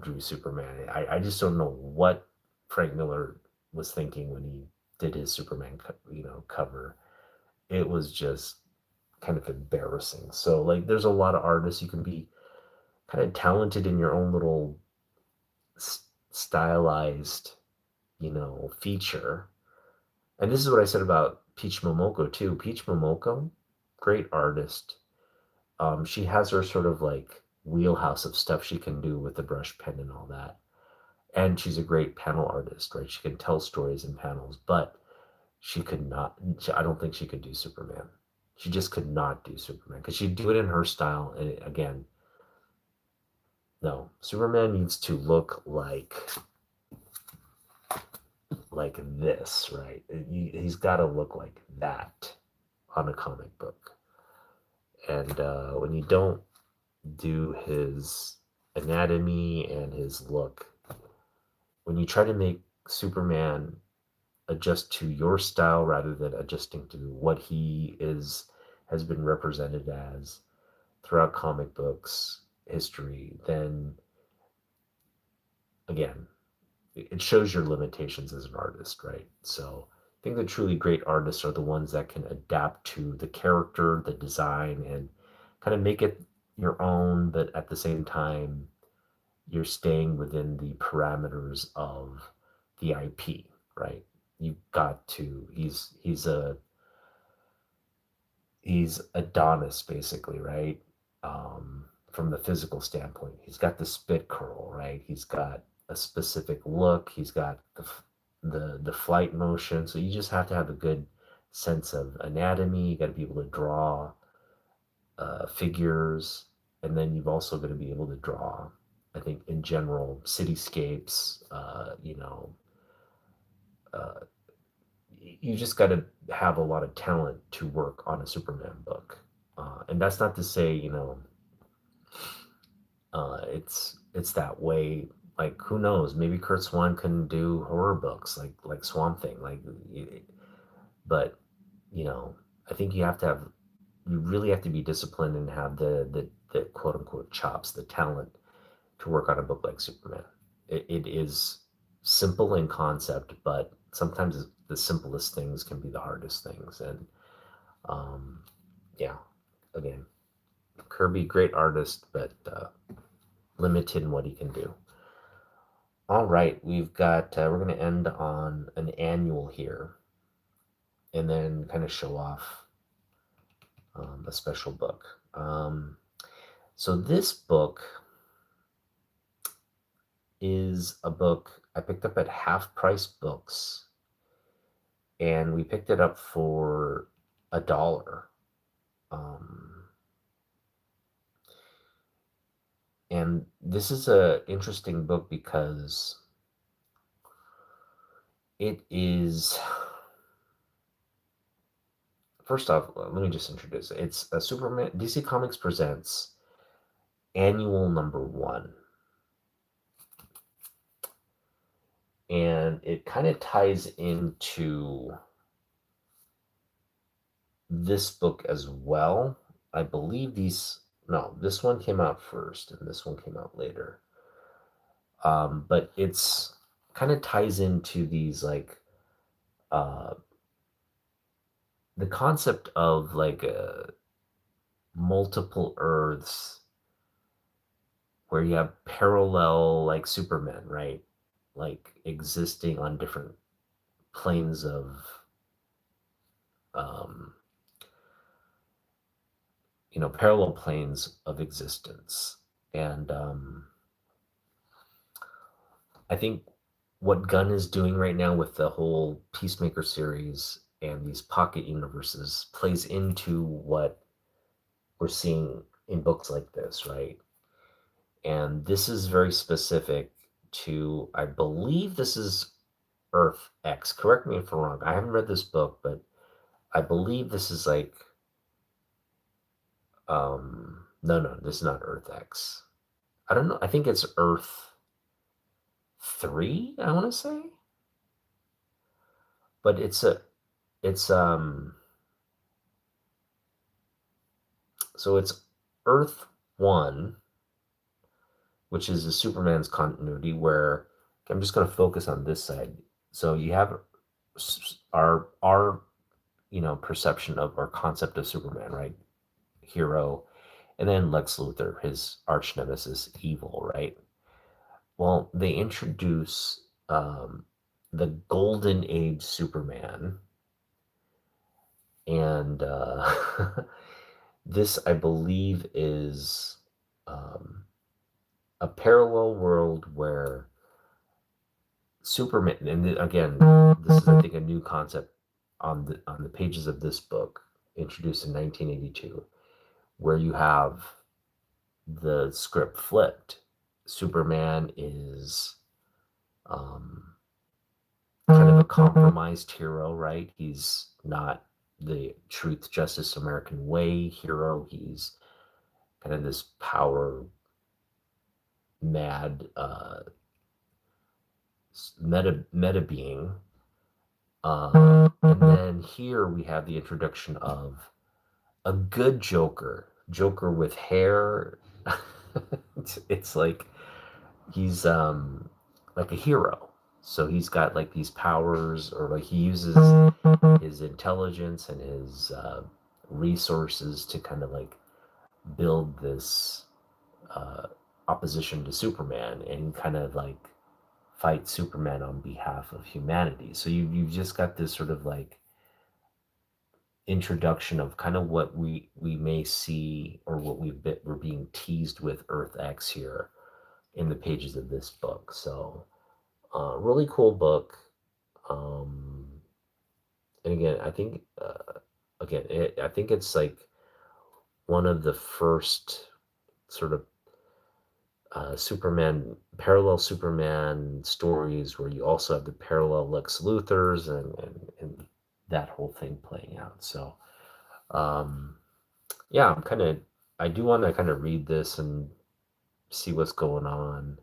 drew Superman. I just don't know what Frank Miller was thinking when he did his Superman cover. It was just kind of embarrassing. So like there's a lot of artists. You can be kind of talented in your own little stylized feature. And this is what I said about Peach Momoko too. Peach Momoko, great artist. She has her sort of like wheelhouse of stuff she can do with the brush pen and all that. And she's a great panel artist, right? She can tell stories in panels, but she could not, I don't think she could do Superman. She just could not do Superman because she'd do it in her style. And again, no, Superman needs to look like like this, right? He's got to look like that on a comic book. And when you don't do his anatomy and his look, when you try to make Superman adjust to your style rather than adjusting to what he is has been represented as throughout comic books history, then again, it shows your limitations as an artist, right? So I think the truly great artists are the ones that can adapt to the character, the design, and kind of make it your own, but at the same time, you're staying within the parameters of the IP, right? You've got to. He's Adonis basically, right? From the physical standpoint, he's got the spit curl, right? He's got a specific look. He's got the flight motion. So you just have to have a good sense of anatomy. You got to be able to draw figures, and then you've also got to be able to draw, I think, in general, cityscapes. Uh, you just got to have a lot of talent to work on a Superman book. And that's not to say, it's that way. Like, who knows? Maybe Kurt Swan can do horror books like Swamp Thing. But you know, I think you really have to be disciplined and have the quote unquote chops, the talent to work on a book like Superman. It is simple in concept, but sometimes the simplest things can be the hardest things. And um, yeah, again, Kirby, great artist, but limited in what he can do. All right, we're going to end on an annual here and then kind of show off a special book. So this book is a book I picked up at Half Price Books, and we picked it up for $1. Um, and this is a interesting book because it is, first off, let me just introduce it. It's a Superman, DC Comics Presents Annual #1. And it kind of ties into this book as well. I believe this one came out first and this one came out later. But it's kind of ties into these uh, the concept of multiple Earths where you have parallel like Superman, right? Like existing on different planes of um, parallel planes of existence. And I think what Gunn is doing right now with the whole Peacemaker series and these pocket universes plays into what we're seeing in books like this, right? And this is very specific to, I believe this is Earth X. Correct me if I'm wrong. I haven't read this book, but I believe this is no, this is not Earth X. I don't know. I think it's Earth 3, I want to say. But it's so it's Earth 1, which is the Superman's continuity, where I'm just going to focus on this side. So you have our perception of our concept of Superman, right? Hero, and then Lex Luthor, his arch nemesis, evil, right? Well, they introduce the Golden Age Superman, and this, I believe, is um, a parallel world where Superman, and again, this is, I think, a new concept on the pages of this book, introduced in 1982, where you have the script flipped. Superman is kind of a compromised hero, right? He's not the truth, justice, American way hero. He's kind of this power mad meta being. And then here we have the introduction of a good Joker with hair. It's like he's like a hero. So he's got like these powers, or like he uses his intelligence and his resources to kind of like build this uh, opposition to Superman and kind of like fight Superman on behalf of humanity. So you've just got this sort of like introduction of kind of what we may see, or what we're being teased with Earth X here in the pages of this book. So really cool book. Um, and again, I think I think it's like one of the first sort of parallel Superman stories where you also have the parallel Lex Luthors and that whole thing playing out. So, um, yeah, I do want to kind of read this and see what's going on.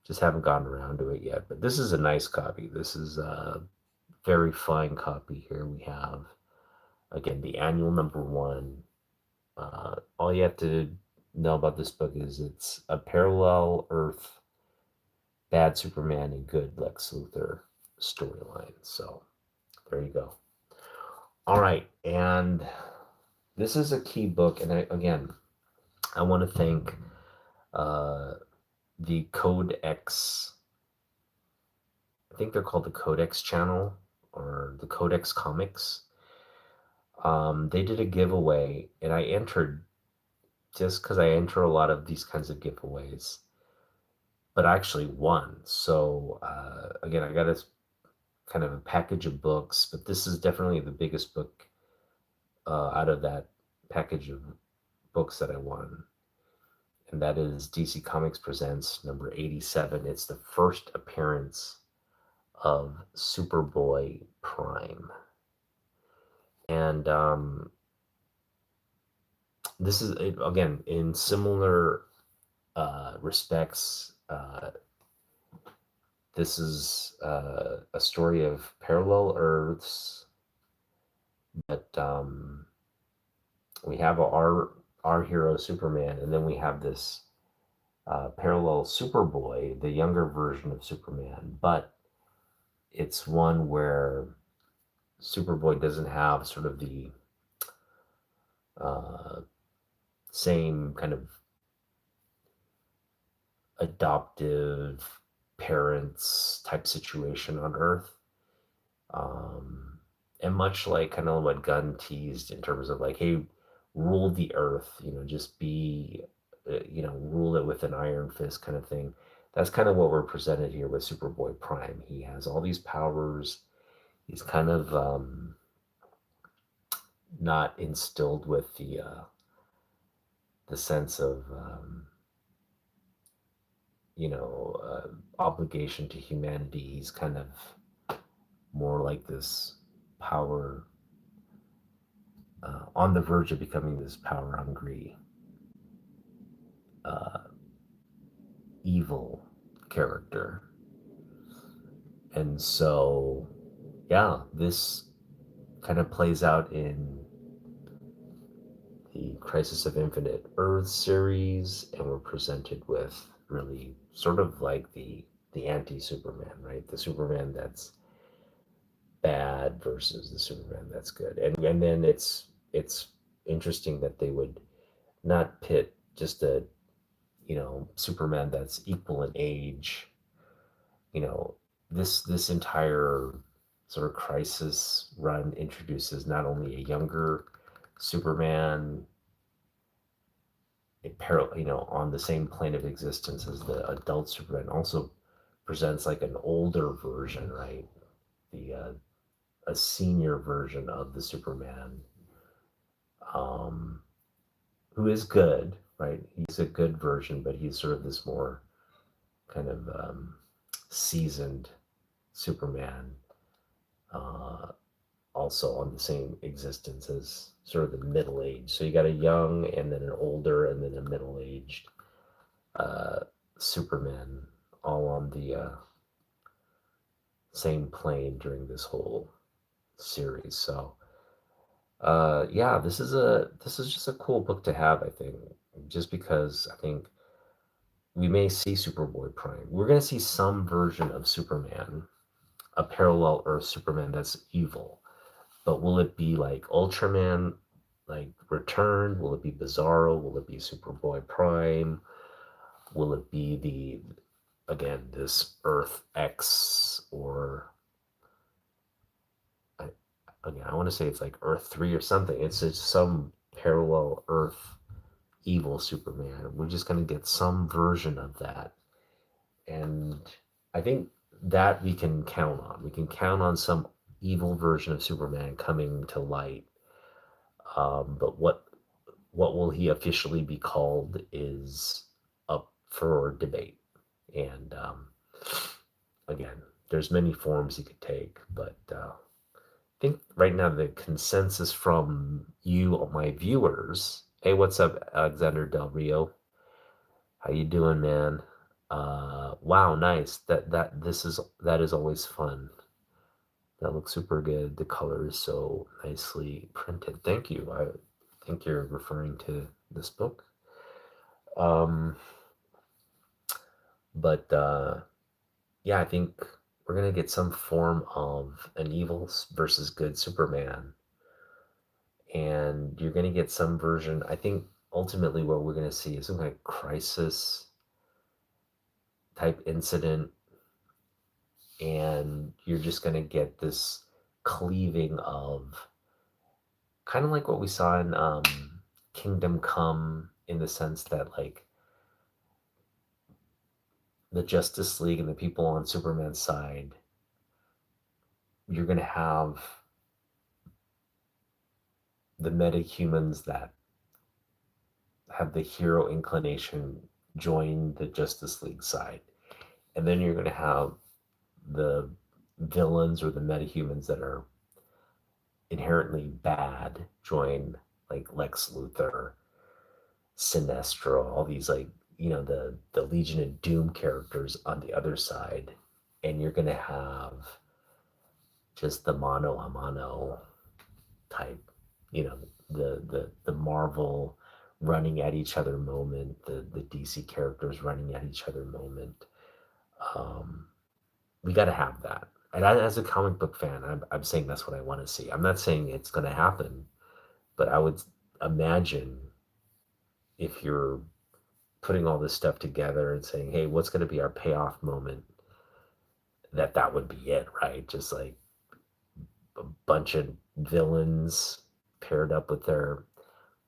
Just haven't gotten around to it yet, but this is a nice copy. This is a very fine copy here. We have, again, the annual #1. All you have to know about this book is it's a parallel Earth bad Superman and good Lex Luthor storyline. So there you go. All right, and this is a key book, and I want to thank uh, the Code X. I think they're called the Codex channel or the Codex Comics. They did a giveaway, and I entered just because I enter a lot of these kinds of giveaways, but I actually won. So again, I got a kind of a package of books, but this is definitely the biggest book out of that package of books that I won. And that is DC Comics Presents number 87. It's the first appearance of Superboy Prime. And this is, again, in similar respects, this is a story of parallel Earths, but we have our hero Superman, and then we have this parallel Superboy, the younger version of Superman, but it's one where Superboy doesn't have sort of the uh, same kind of adoptive parents type situation on Earth. Um, and much like kind of what Gunn teased in terms of like, hey, rule the Earth, just be, rule it with an iron fist kind of thing. That's kind of what we're presented here with Superboy Prime. He has all these powers. He's kind of not instilled with the sense of obligation to humanity. He's kind of more like this power on the verge of becoming this power hungry uh, evil character. And so yeah, this kind of plays out in the Crisis of Infinite Earth series, and we're presented with really sort of like the anti-Superman, right? The Superman that's bad versus the Superman that's good. And then it's interesting that they would not pit just a Superman that's equal in age. You know, this entire sort of crisis run introduces not only a younger Superman, on the same plane of existence as the adult Superman, also presents like an older version, right? The A senior version of the Superman, um, who is good, right? He's a good version, but he's sort of this more kind of seasoned Superman, uh, also on the same existence as sort of the middle age. So you got a young and then an older and then a middle aged uh, Superman all on the same plane during this whole series. So yeah, this is just a cool book to have, I think, just because I think we may see Superboy Prime. We're gonna see some version of Superman, a parallel Earth Superman that's evil. But will it be like Ultraman, like Return? Will it be Bizarro? Will it be Superboy Prime? Will it be again, this Earth X, or I, again, I want to say it's like Earth 3 or something. It's just some parallel Earth evil Superman. We're just going to get some version of that. And I think that we can count on. We can count on some evil version of Superman coming to light. But what will he officially be called is up for debate. And again, there's many forms he could take, but I think right now the consensus from you, my viewers. Hey, what's up, Alexander Del Rio? How you doing, man? Wow, nice. That is always fun. That looks super good. The color is so nicely printed. Thank you. I think you're referring to this book. Um, but yeah, I think we're gonna get some form of an evil versus good Superman, and you're gonna get some version. I think ultimately what we're gonna see is some kind of crisis type incident, and you're just gonna get this cleaving of kind of like what we saw in Kingdom Come, in the sense that like the Justice League and the people on Superman's side, you're gonna have the metahumans that have the hero inclination join the Justice League side. And then you're going to have the villains or the metahumans that are inherently bad join, like Lex Luthor, Sinestro, all these, like, the Legion of Doom characters on the other side. And you're going to have just the mano a mano type, the Marvel running at each other moment, the DC characters running at each other moment. Um, we got to have that. And as a comic book fan, I'm saying that's what I want to see. I'm not saying it's going to happen, but I would imagine, if you're putting all this stuff together and saying, hey, what's going to be our payoff moment, that would be it, right? Just like a bunch of villains paired up with their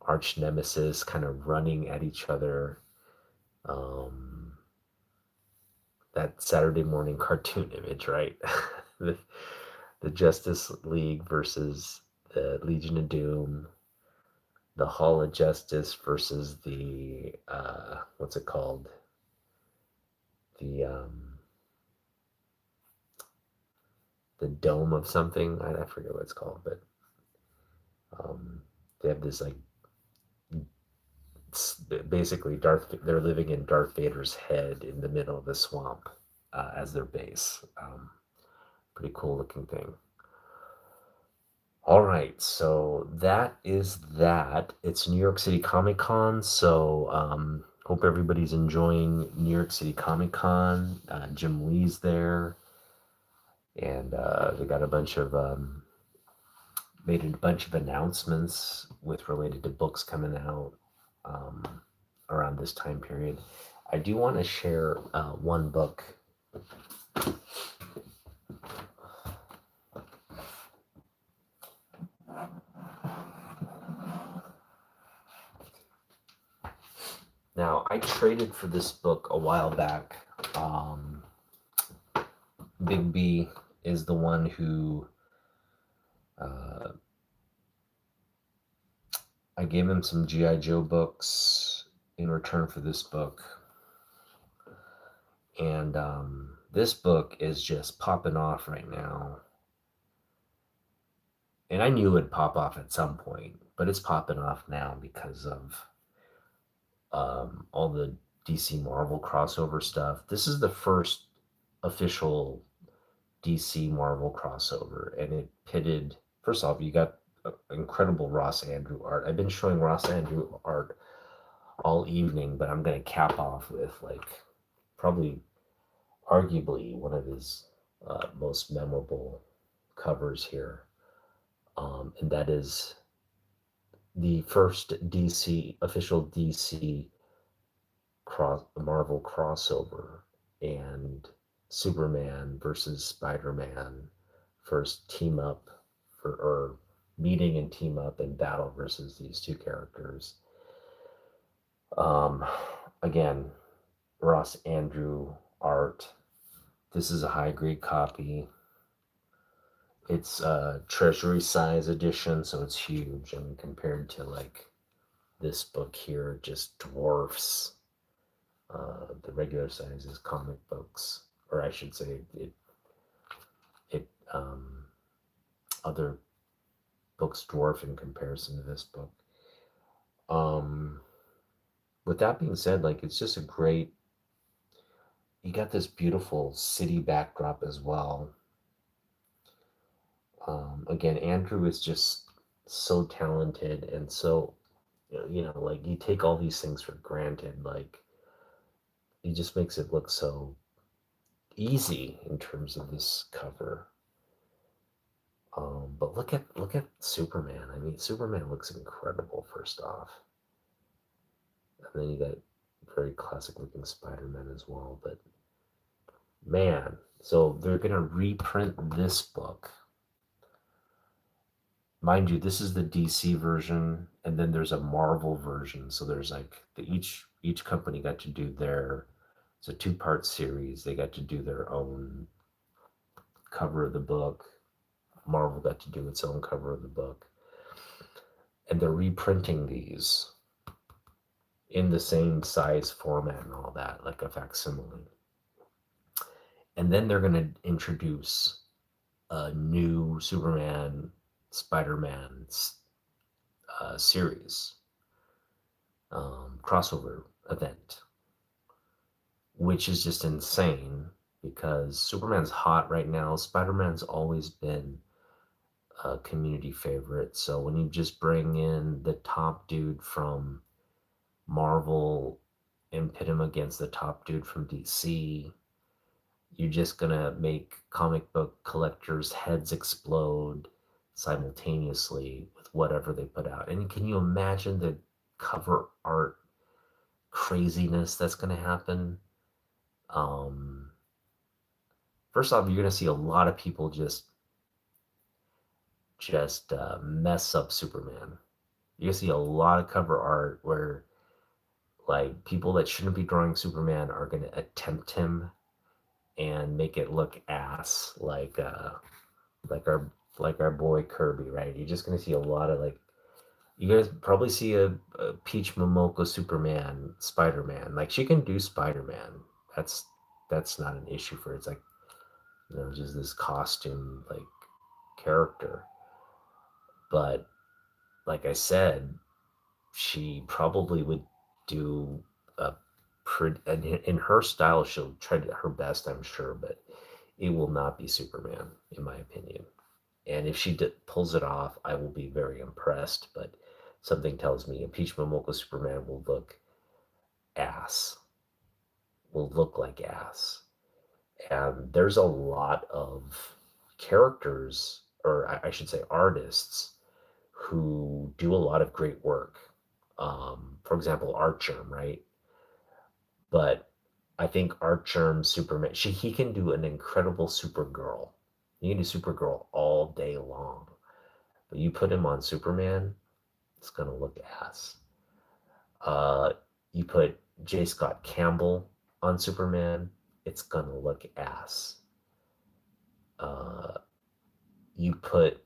arch nemesis kind of running at each other. Um, that Saturday morning cartoon image, right? the, the Justice League versus the Legion of Doom, the Hall of Justice versus the what's it called? The Dome of something. I forget what it's called, but they have this like basically they're living in Darth Vader's head in the middle of the swamp as their base. Pretty cool looking thing. All right, so that is that. It's New York City Comic Con, so hope everybody's enjoying New York City Comic Con. Jim Lee's there, and they got made a bunch of announcements with related to books coming out around this time period. I do want to share one book. Now, I traded for this book a while back. Big B is the one who I gave him some G.I. Joe books in return for this book. And This book is just popping off right now. And I knew it'd pop off at some point, but it's popping off now because of all the DC Marvel crossover stuff. This is the first official DC Marvel crossover, and it pitted. First off, you got incredible Ross Andrew art. I've been showing Ross Andrew art all evening, but I'm going to cap off with like probably arguably one of his most memorable covers here, and that is the first DC official DC Marvel crossover, and Superman versus Spider-Man first team up or meeting and team up and battle versus these two characters. Um, Again, Ross Andrew art. This is a high grade copy. It's a treasury size edition, so it's huge. And compared to like this book here, just dwarfs the regular sizes comic books, or I should say, it other books dwarf in comparison to this book. Um, with that being said, like it's just a great. You got this beautiful city backdrop as well. Again, Andrew is just so talented and so, like you take all these things for granted. Like he just makes it look so easy in terms of this cover. But look at Superman. I mean, Superman looks incredible. First off, and then you got very classic looking Spider-Man as well. But man, so they're gonna reprint this book. Mind you, this is the DC version, and then there's a Marvel version. So there's like each company got to do their. It's a two-part series. They got to do their own cover of the book. Marvel got to do its own cover of the book, and they're reprinting these in the same size format and all that, like a facsimile. And then they're going to introduce a new Superman, Spider-Man series crossover event, which is just insane because Superman's hot right now. Spider-Man's always been a community favorite. So when you just bring in the top dude from Marvel and pit him against the top dude from DC, you're just gonna make comic book collectors' heads explode simultaneously with whatever they put out. And can you imagine the cover art craziness that's gonna happen? Um, First off, you're gonna see a lot of people just mess up Superman. You're gonna see a lot of cover art where like people that shouldn't be drawing Superman are gonna attempt him and make it look ass like our like our boy Kirby, right? You're just gonna see a lot of like you guys probably see a Peach Momoko Superman Spider-Man. Like she can do Spider-Man. That's that's not an issue for her. It's like just this costume like character. But like I said, she probably would do a pretty in her style. She'll try to her best, I'm sure, but it will not be Superman, in my opinion. And if she pulls it off, I will be very impressed. But something tells me a Peach Momoko Superman ass, will look like ass. And there's a lot of characters, or I should say artists, who do a lot of great work. For example, Archerm, right? But I think Archerm Superman, he can do an incredible Supergirl. He can do Supergirl all day long. But you put him on Superman, it's gonna look ass. Uh, you put J. Scott Campbell on Superman, it's gonna look ass. Uh, you put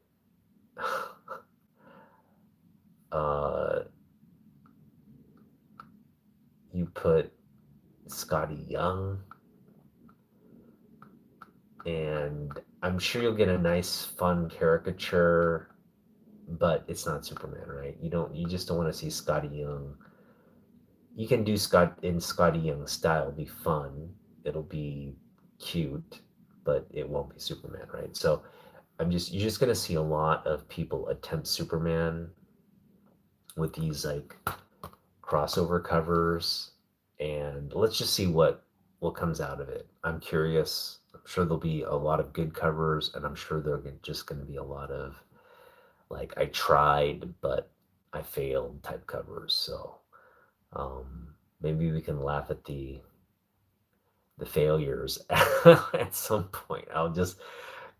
uh, you put Scotty Young and I'm sure you'll get a nice, fun caricature, but it's not Superman, right? You just don't want to see Scotty Young. You can do Scott in Scotty Young style, be fun. It'll be cute, but it won't be Superman, right? So you're just gonna see a lot of people attempt Superman with these like crossover covers, and let's just see what comes out of it. I'm curious. I'm sure there'll be a lot of good covers, and I'm sure just going to be a lot of like I tried but I failed type covers. So maybe we can laugh at the failures at some point. I'll just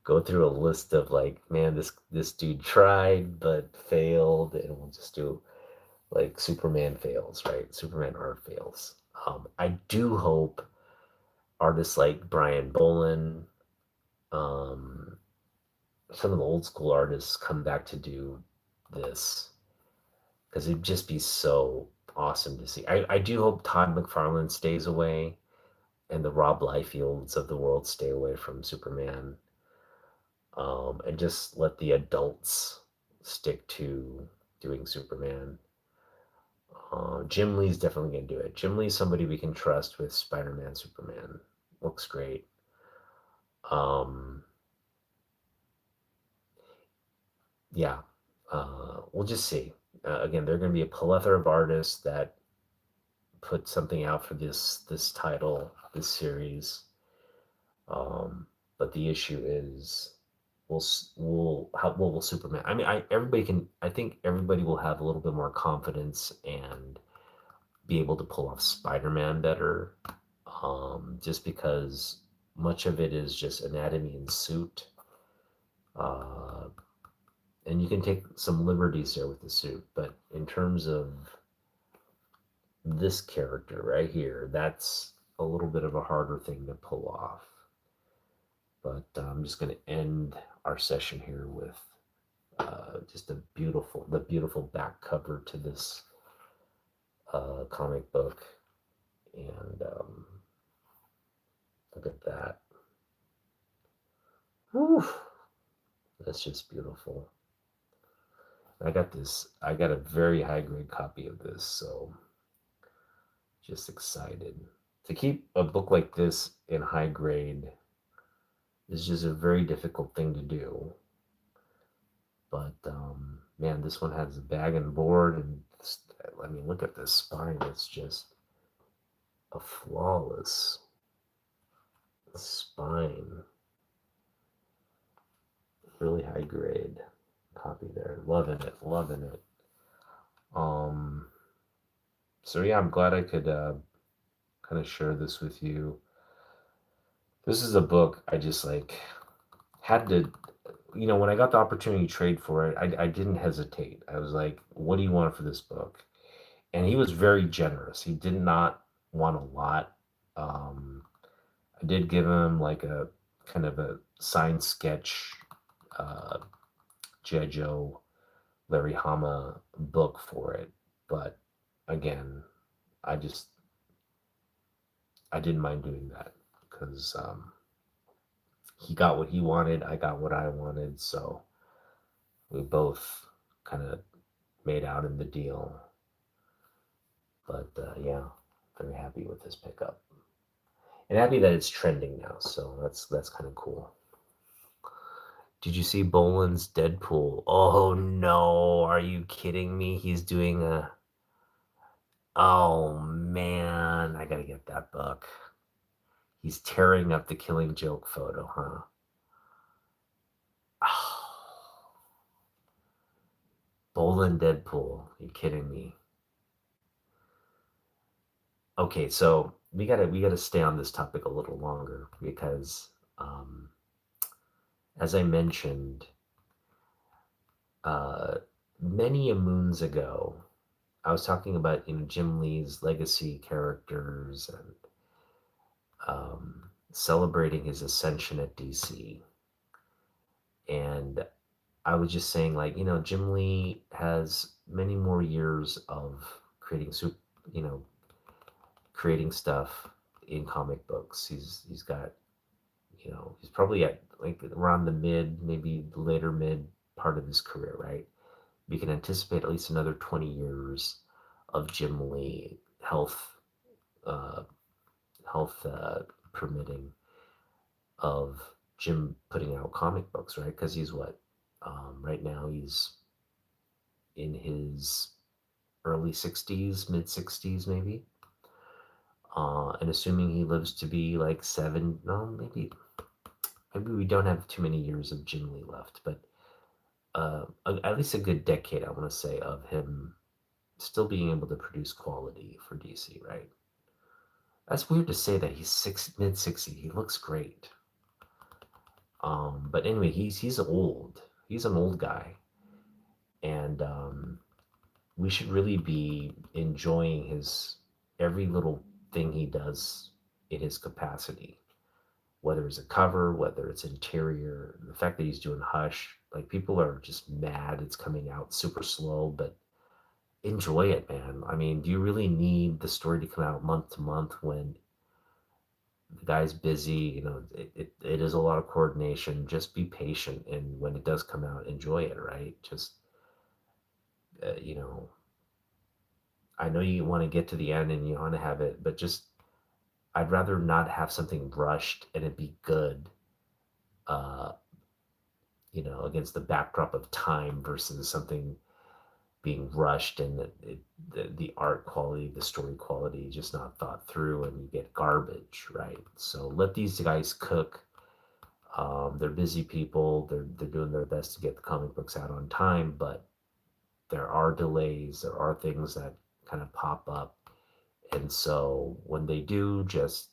go through a list of like, man, this dude tried but failed, and we'll just do like Superman fails, right? Superman art fails. I do hope artists like Brian Bolin, um, some of the old school artists come back to do this because it'd just be so awesome to see. I do hope Todd McFarlane stays away and the Rob Liefelds of the world stay away from Superman, and just let the adults stick to doing Superman. Jim Lee's definitely going to do it. Jim Lee's somebody we can trust with Spider-Man, Superman. Looks great. Um, yeah, we'll just see. Again, there are going to be a plethora of artists that put something out for this title, this series. But the issue is, what will Superman? I mean, everybody can. I think everybody will have a little bit more confidence and be able to pull off Spider-Man better, just because much of it is just anatomy and suit, uh, and you can take some liberties there with the suit. But in terms of this character right here, that's a little bit of a harder thing to pull off. But I'm just going to end our session here with just the beautiful back cover to this comic book, and look at that. Whew, that's just beautiful. I got a very high grade copy of this, so just excited. To keep a book like this in high grade is just a very difficult thing to do. But man, this one has a bag and board, and I mean, look at this spine. It's just a flawless spine. Really high grade copy there. Loving it, loving it. Um, so yeah, I'm glad I could kind of share this with you. This is a book I just like had to, when I got the opportunity to trade for it, I didn't hesitate. I was like, what do you want for this book? And he was very generous. He did not want a lot. Um, I did give him like a kind of a signed sketch, uh, G.I. Joe Larry Hama book for it. But again, I just I didn't mind doing that because he got what he wanted, I got what I wanted, so we both kind of made out in the deal. But yeah, very happy with this pickup, and happy that it's trending now. So that's kind of cool. Did you see Boland's Deadpool? Oh no, are you kidding me? He's doing a. Oh man, I gotta get that book. He's tearing up the Killing Joke photo, huh? Oh, Boland Deadpool. Are you kidding me? Okay, so we gotta stay on this topic a little longer because, as I mentioned, uh, many a moons ago, I was talking about Jim Lee's legacy characters and celebrating his ascension at DC, and I was just saying like Jim Lee has many more years of creating you know creating stuff in comic books. He's got He's probably at like around the mid, maybe later mid part of his career, right? We can anticipate at least another 20 years of Jim Lee, uh, health permitting, of Jim putting out comic books, right? Because he's what, right now he's in his early 60s, mid 60s, maybe. And assuming he lives to be like seven, no, maybe we don't have too many years of Jim Lee left, but at least a good decade, I want to say, of him still being able to produce quality for DC, right? That's weird to say that he's mid 60. He looks great. But anyway, he's old. He's an old guy, and we should really be enjoying his every little thing he does in his capacity, whether it's a cover, whether it's interior. The fact that he's doing Hush, like people are just mad it's coming out super slow, but enjoy it, man. I mean, do you really need the story to come out month to month when the guy's busy? It is a lot of coordination. Just be patient, and when it does come out, enjoy it, right? Just, uh, you know, I know you want to get to the end and you want to have it, but just, I'd rather not have something rushed and it be good, uh, against the backdrop of time versus something being rushed and the art quality, the story quality, just not thought through, and you get garbage, right? So let these guys cook. They're busy people. They're doing their best to get the comic books out on time, but there are delays. There are things that kind of pop up, and so when they do, just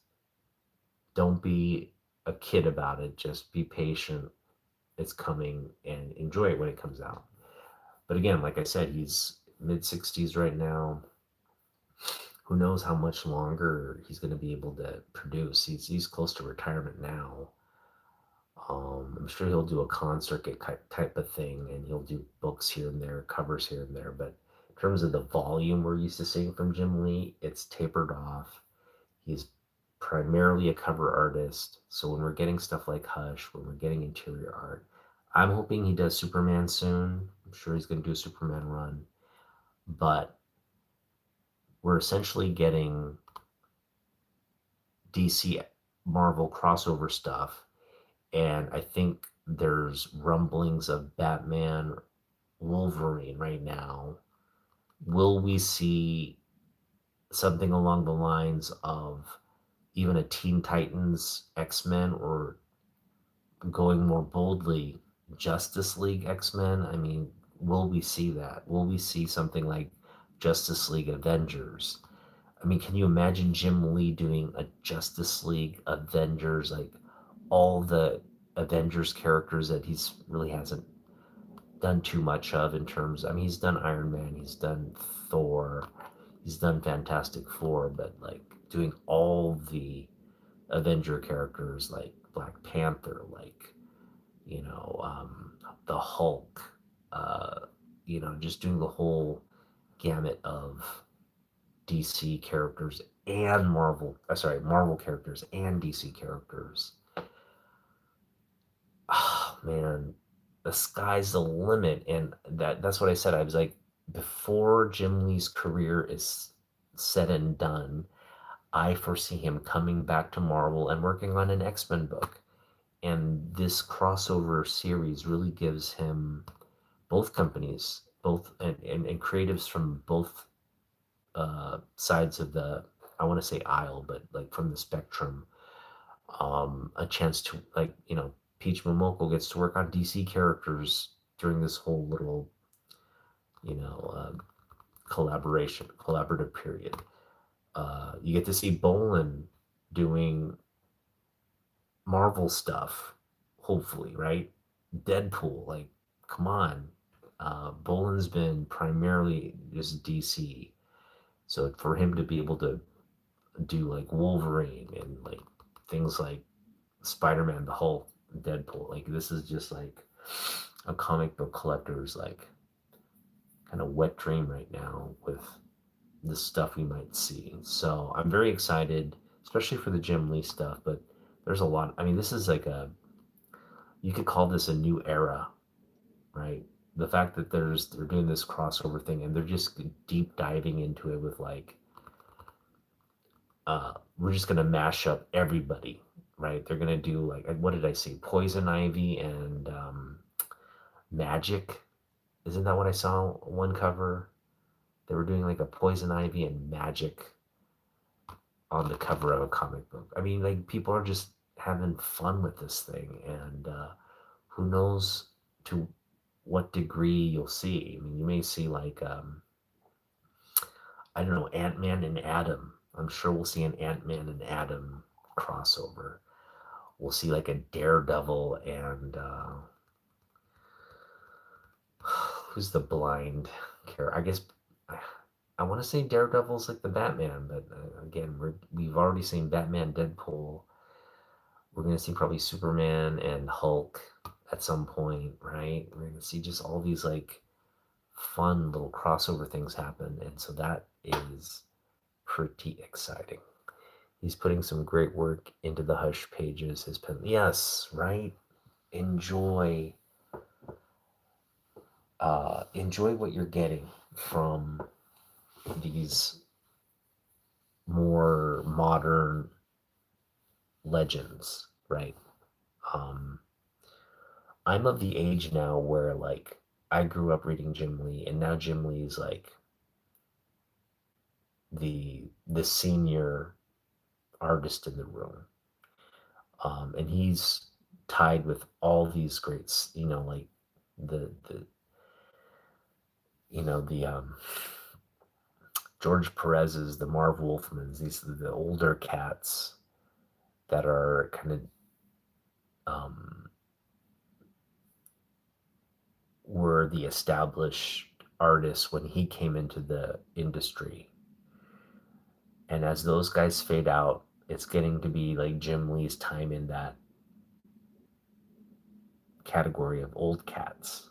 don't be a kid about it. Just be patient. It's coming, and enjoy it when it comes out. But again, like I said, he's mid 60s right now. Who knows how much longer he's going to be able to produce? He's close to retirement now. I'm sure he'll do a concert type of thing, and he'll do books here and there, covers here and there. But in terms of the volume we're used to seeing from Jim Lee, it's tapered off. He's primarily a cover artist. So when we're getting stuff like Hush, when we're getting interior art, I'm hoping he does Superman soon. I'm sure he's going to do a Superman run. But we're essentially getting DC Marvel crossover stuff. And I think there's rumblings of Batman, Wolverine right now. Will we see something along the lines of even a Teen Titans X-Men, or going more boldly, Justice League X-Men? I mean, will we see that? Will we see something like Justice League Avengers? I mean, can you imagine Jim Lee doing a Justice League Avengers, like all the Avengers characters that he's really hasn't done too much of in terms, I mean, he's done Iron Man, he's done Thor, he's done Fantastic Four, but like doing all the Avenger characters like Black Panther, like, you know, the Hulk, uh, just doing the whole gamut of DC characters and Marvel characters and DC characters. Oh man, the sky's the limit. And that's what I said. I was like, before Jim Lee's career is said and done, I foresee him coming back to Marvel and working on an X-Men book. And this crossover series really gives him both companies, both and creatives from both sides of the, I want to say aisle, but like from the spectrum, a chance to, like, Peach Momoko gets to work on DC characters during this whole little, you know, uh, collaborative period. You get to see Bolin doing Marvel stuff, hopefully, right? Deadpool, like, come on. Bolin's been primarily just DC. So for him to be able to do like Wolverine and like things like Spider-Man, the Hulk, Deadpool, like this is just like a comic book collector's like kind of wet dream right now with the stuff we might see. So I'm very excited, especially for the Jim Lee stuff, but there's a lot. I mean, this is like a, you could call this a new era, right? The fact that they're doing this crossover thing and they're just deep diving into it with like, we're just gonna mash up everybody, right? They're gonna do like, what did I say? Poison Ivy and Magic. Isn't that what I saw one cover? They were doing like a Poison Ivy and Magic on the cover of a comic book. I mean, like people are just having fun with this thing, and who knows to what degree you'll see. I mean, you may see like I don't know, Ant Man and Adam. I'm sure we'll see an Ant Man and Adam crossover. We'll see like a Daredevil and who's the blind character? I guess I want to say Daredevil's like the Batman, but again, we've already seen Batman, Deadpool. We're gonna see probably Superman and Hulk at some point, right? We're gonna see just all these like fun little crossover things happen, and so that is pretty exciting. He's putting some great work into the Hush pages. His pen, yes, right. Enjoy, enjoy what you're getting from these more modern legends, right? Um, I'm of the age now where like I grew up reading Jim Lee, and now Jim Lee's like the senior artist in the room, and he's tied with all these greats, like the the George Perez's, the Marv Wolfmans, these are the older cats that are kind of um, were the established artists when he came into the industry. And as those guys fade out, it's getting to be like Jim Lee's time in that category of old cats.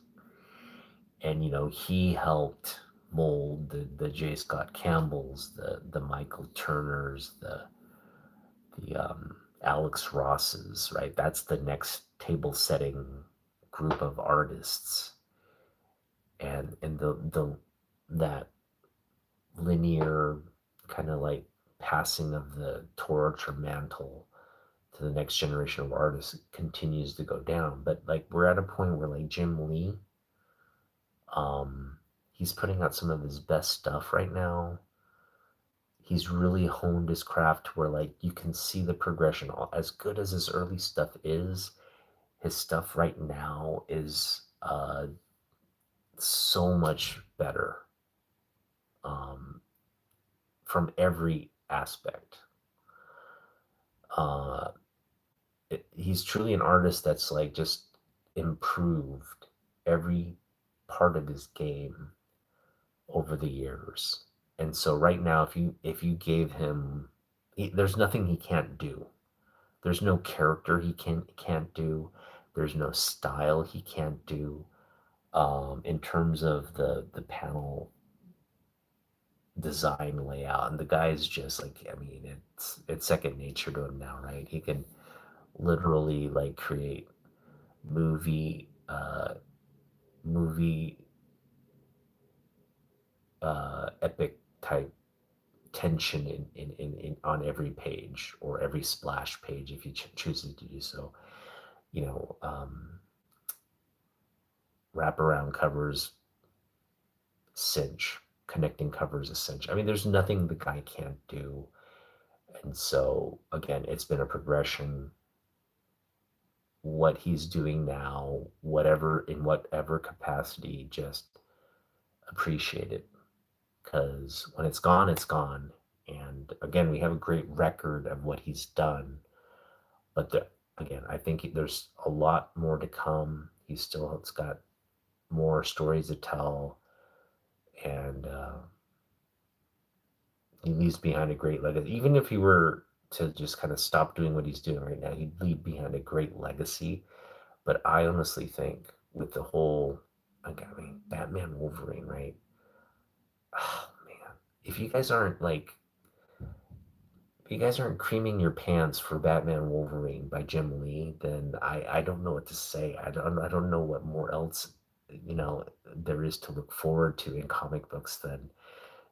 And he helped mold the J. Scott Campbells, the Michael Turners, the Alex Rosses, right? That's the next table setting group of artists, and the that linear kind of like passing of the torch or mantle to the next generation of artists continues to go down. But like we're at a point where like Jim Lee, he's putting out some of his best stuff right now. He's really honed his craft where like you can see the progression. As good as his early stuff is, his stuff right now is so much better, um, from every aspect. Uh, he's truly an artist that's like just improved every part of his game over the years. And so right now, if you gave him, there's nothing he can't do. There's no character he can't do. There's no style he can't do. In terms of the panel design layout, and the guy's just like, I mean, it's second nature to him now, right? He can literally like create movie uh movie epic type tension in on every page or every splash page if he chooses to do so. you know um Wraparound covers, cinch, connecting covers, a cinch. I mean, there's nothing the guy can't do. And so again, it's been a progression. What he's doing now, whatever, in whatever capacity, just appreciate it, because when it's gone, it's gone. And again, we have a great record of what he's done, but again, I think there's a lot more to come. He still has got more stories to tell, and he leaves behind a great legacy. Even if he were to just kind of stop doing what he's doing right now, he'd leave behind a great legacy. But I honestly think with the whole, like, I mean, Batman Wolverine, right? Oh man, if you guys aren't like if you guys aren't creaming your pants for Batman Wolverine by Jim Lee, then I don't know what to say. I don't know what more else, there is to look forward to in comic books than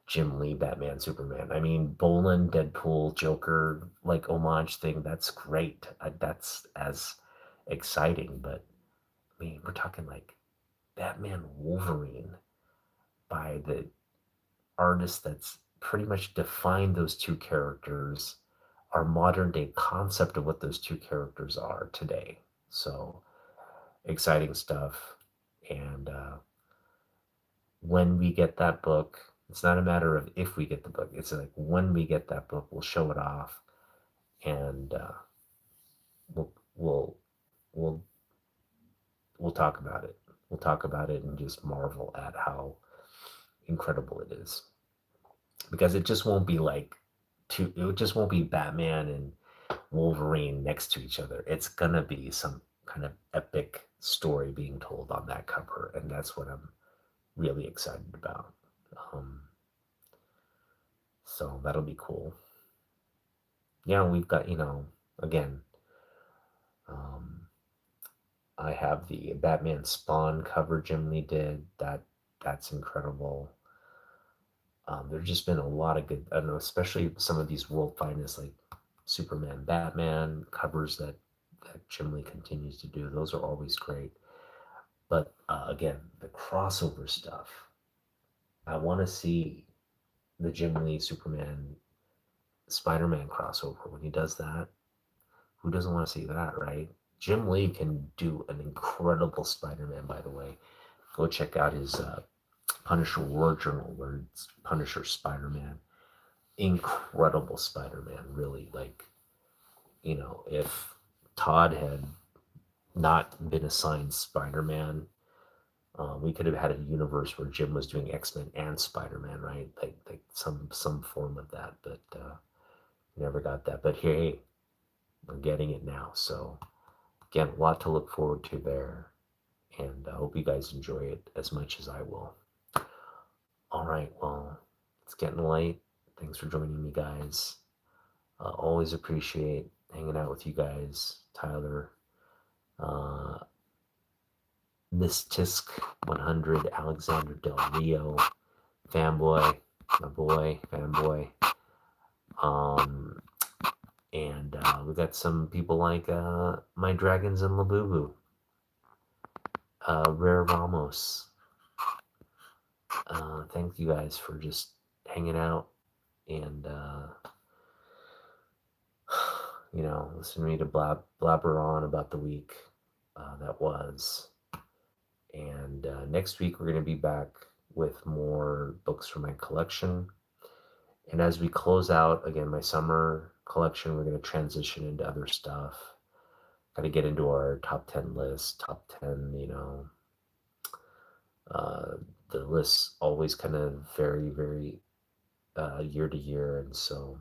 Jim Lee Batman Superman. I mean, Bolin Deadpool Joker like homage thing, that's great. That's as exciting, but I mean, we're talking like Batman Wolverine by the artist that's pretty much defined those two characters, our modern day concept of what those two characters are today. So exciting stuff. And when we get that book, it's not a matter of if we get the book. It's like when we get that book, we'll show it off, and we'll we'll we'll we'll talk about it. We'll talk about it and just marvel at how incredible it is, because it just won't be like two. It just won't be Batman and Wolverine next to each other. It's gonna be some kind of epic story being told on that cover, and that's what I'm really excited about. Um, so that'll be cool. Yeah, we've got, again, um, I have the Batman Spawn cover Jim Lee did. That's incredible. There's just been a lot of good, I don't know, especially some of these world finest like Superman, Batman covers that Jim Lee continues to do. Those are always great. But again, the crossover stuff. I want to see the Jim Lee Superman Spider-Man crossover when he does that. Who doesn't want to see that, right? Jim Lee can do an incredible Spider-Man, by the way. Go check out his Punisher War Journal, where it's Punisher Spider-Man. Incredible Spider-Man, really. Like, if Todd had not been assigned Spider-Man, we could have had a universe where Jim was doing X-Men and Spider-Man, right? Like some form of that, but never got that. But hey, we're getting it now. So again, a lot to look forward to there, and I hope you guys enjoy it as much as I will. All right, well, it's getting late. Thanks for joining me, guys. Always appreciate hanging out with you guys, Tyler. Uh, Miss Tisk 100, Alexander Del Rio, fanboy, my boy, fanboy. Um, and we got some people like My Dragons and Labubu, Rare Ramos. Thank you guys for just hanging out and listening to me to blabber on about the week that was. And next week we're going to be back with more books from my collection. And as we close out again my summer collection, we're going to transition into other stuff. Got to get into our top 10 list, top 10, uh, the lists always kind of vary, very year to year. And so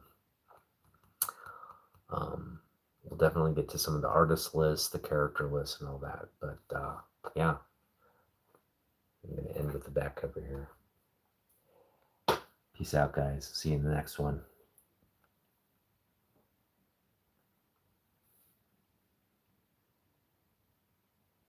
we'll definitely get to some of the artist lists, the character lists, and all that. But yeah, I'm going to end with the back cover here. Peace out, guys. See you in the next one.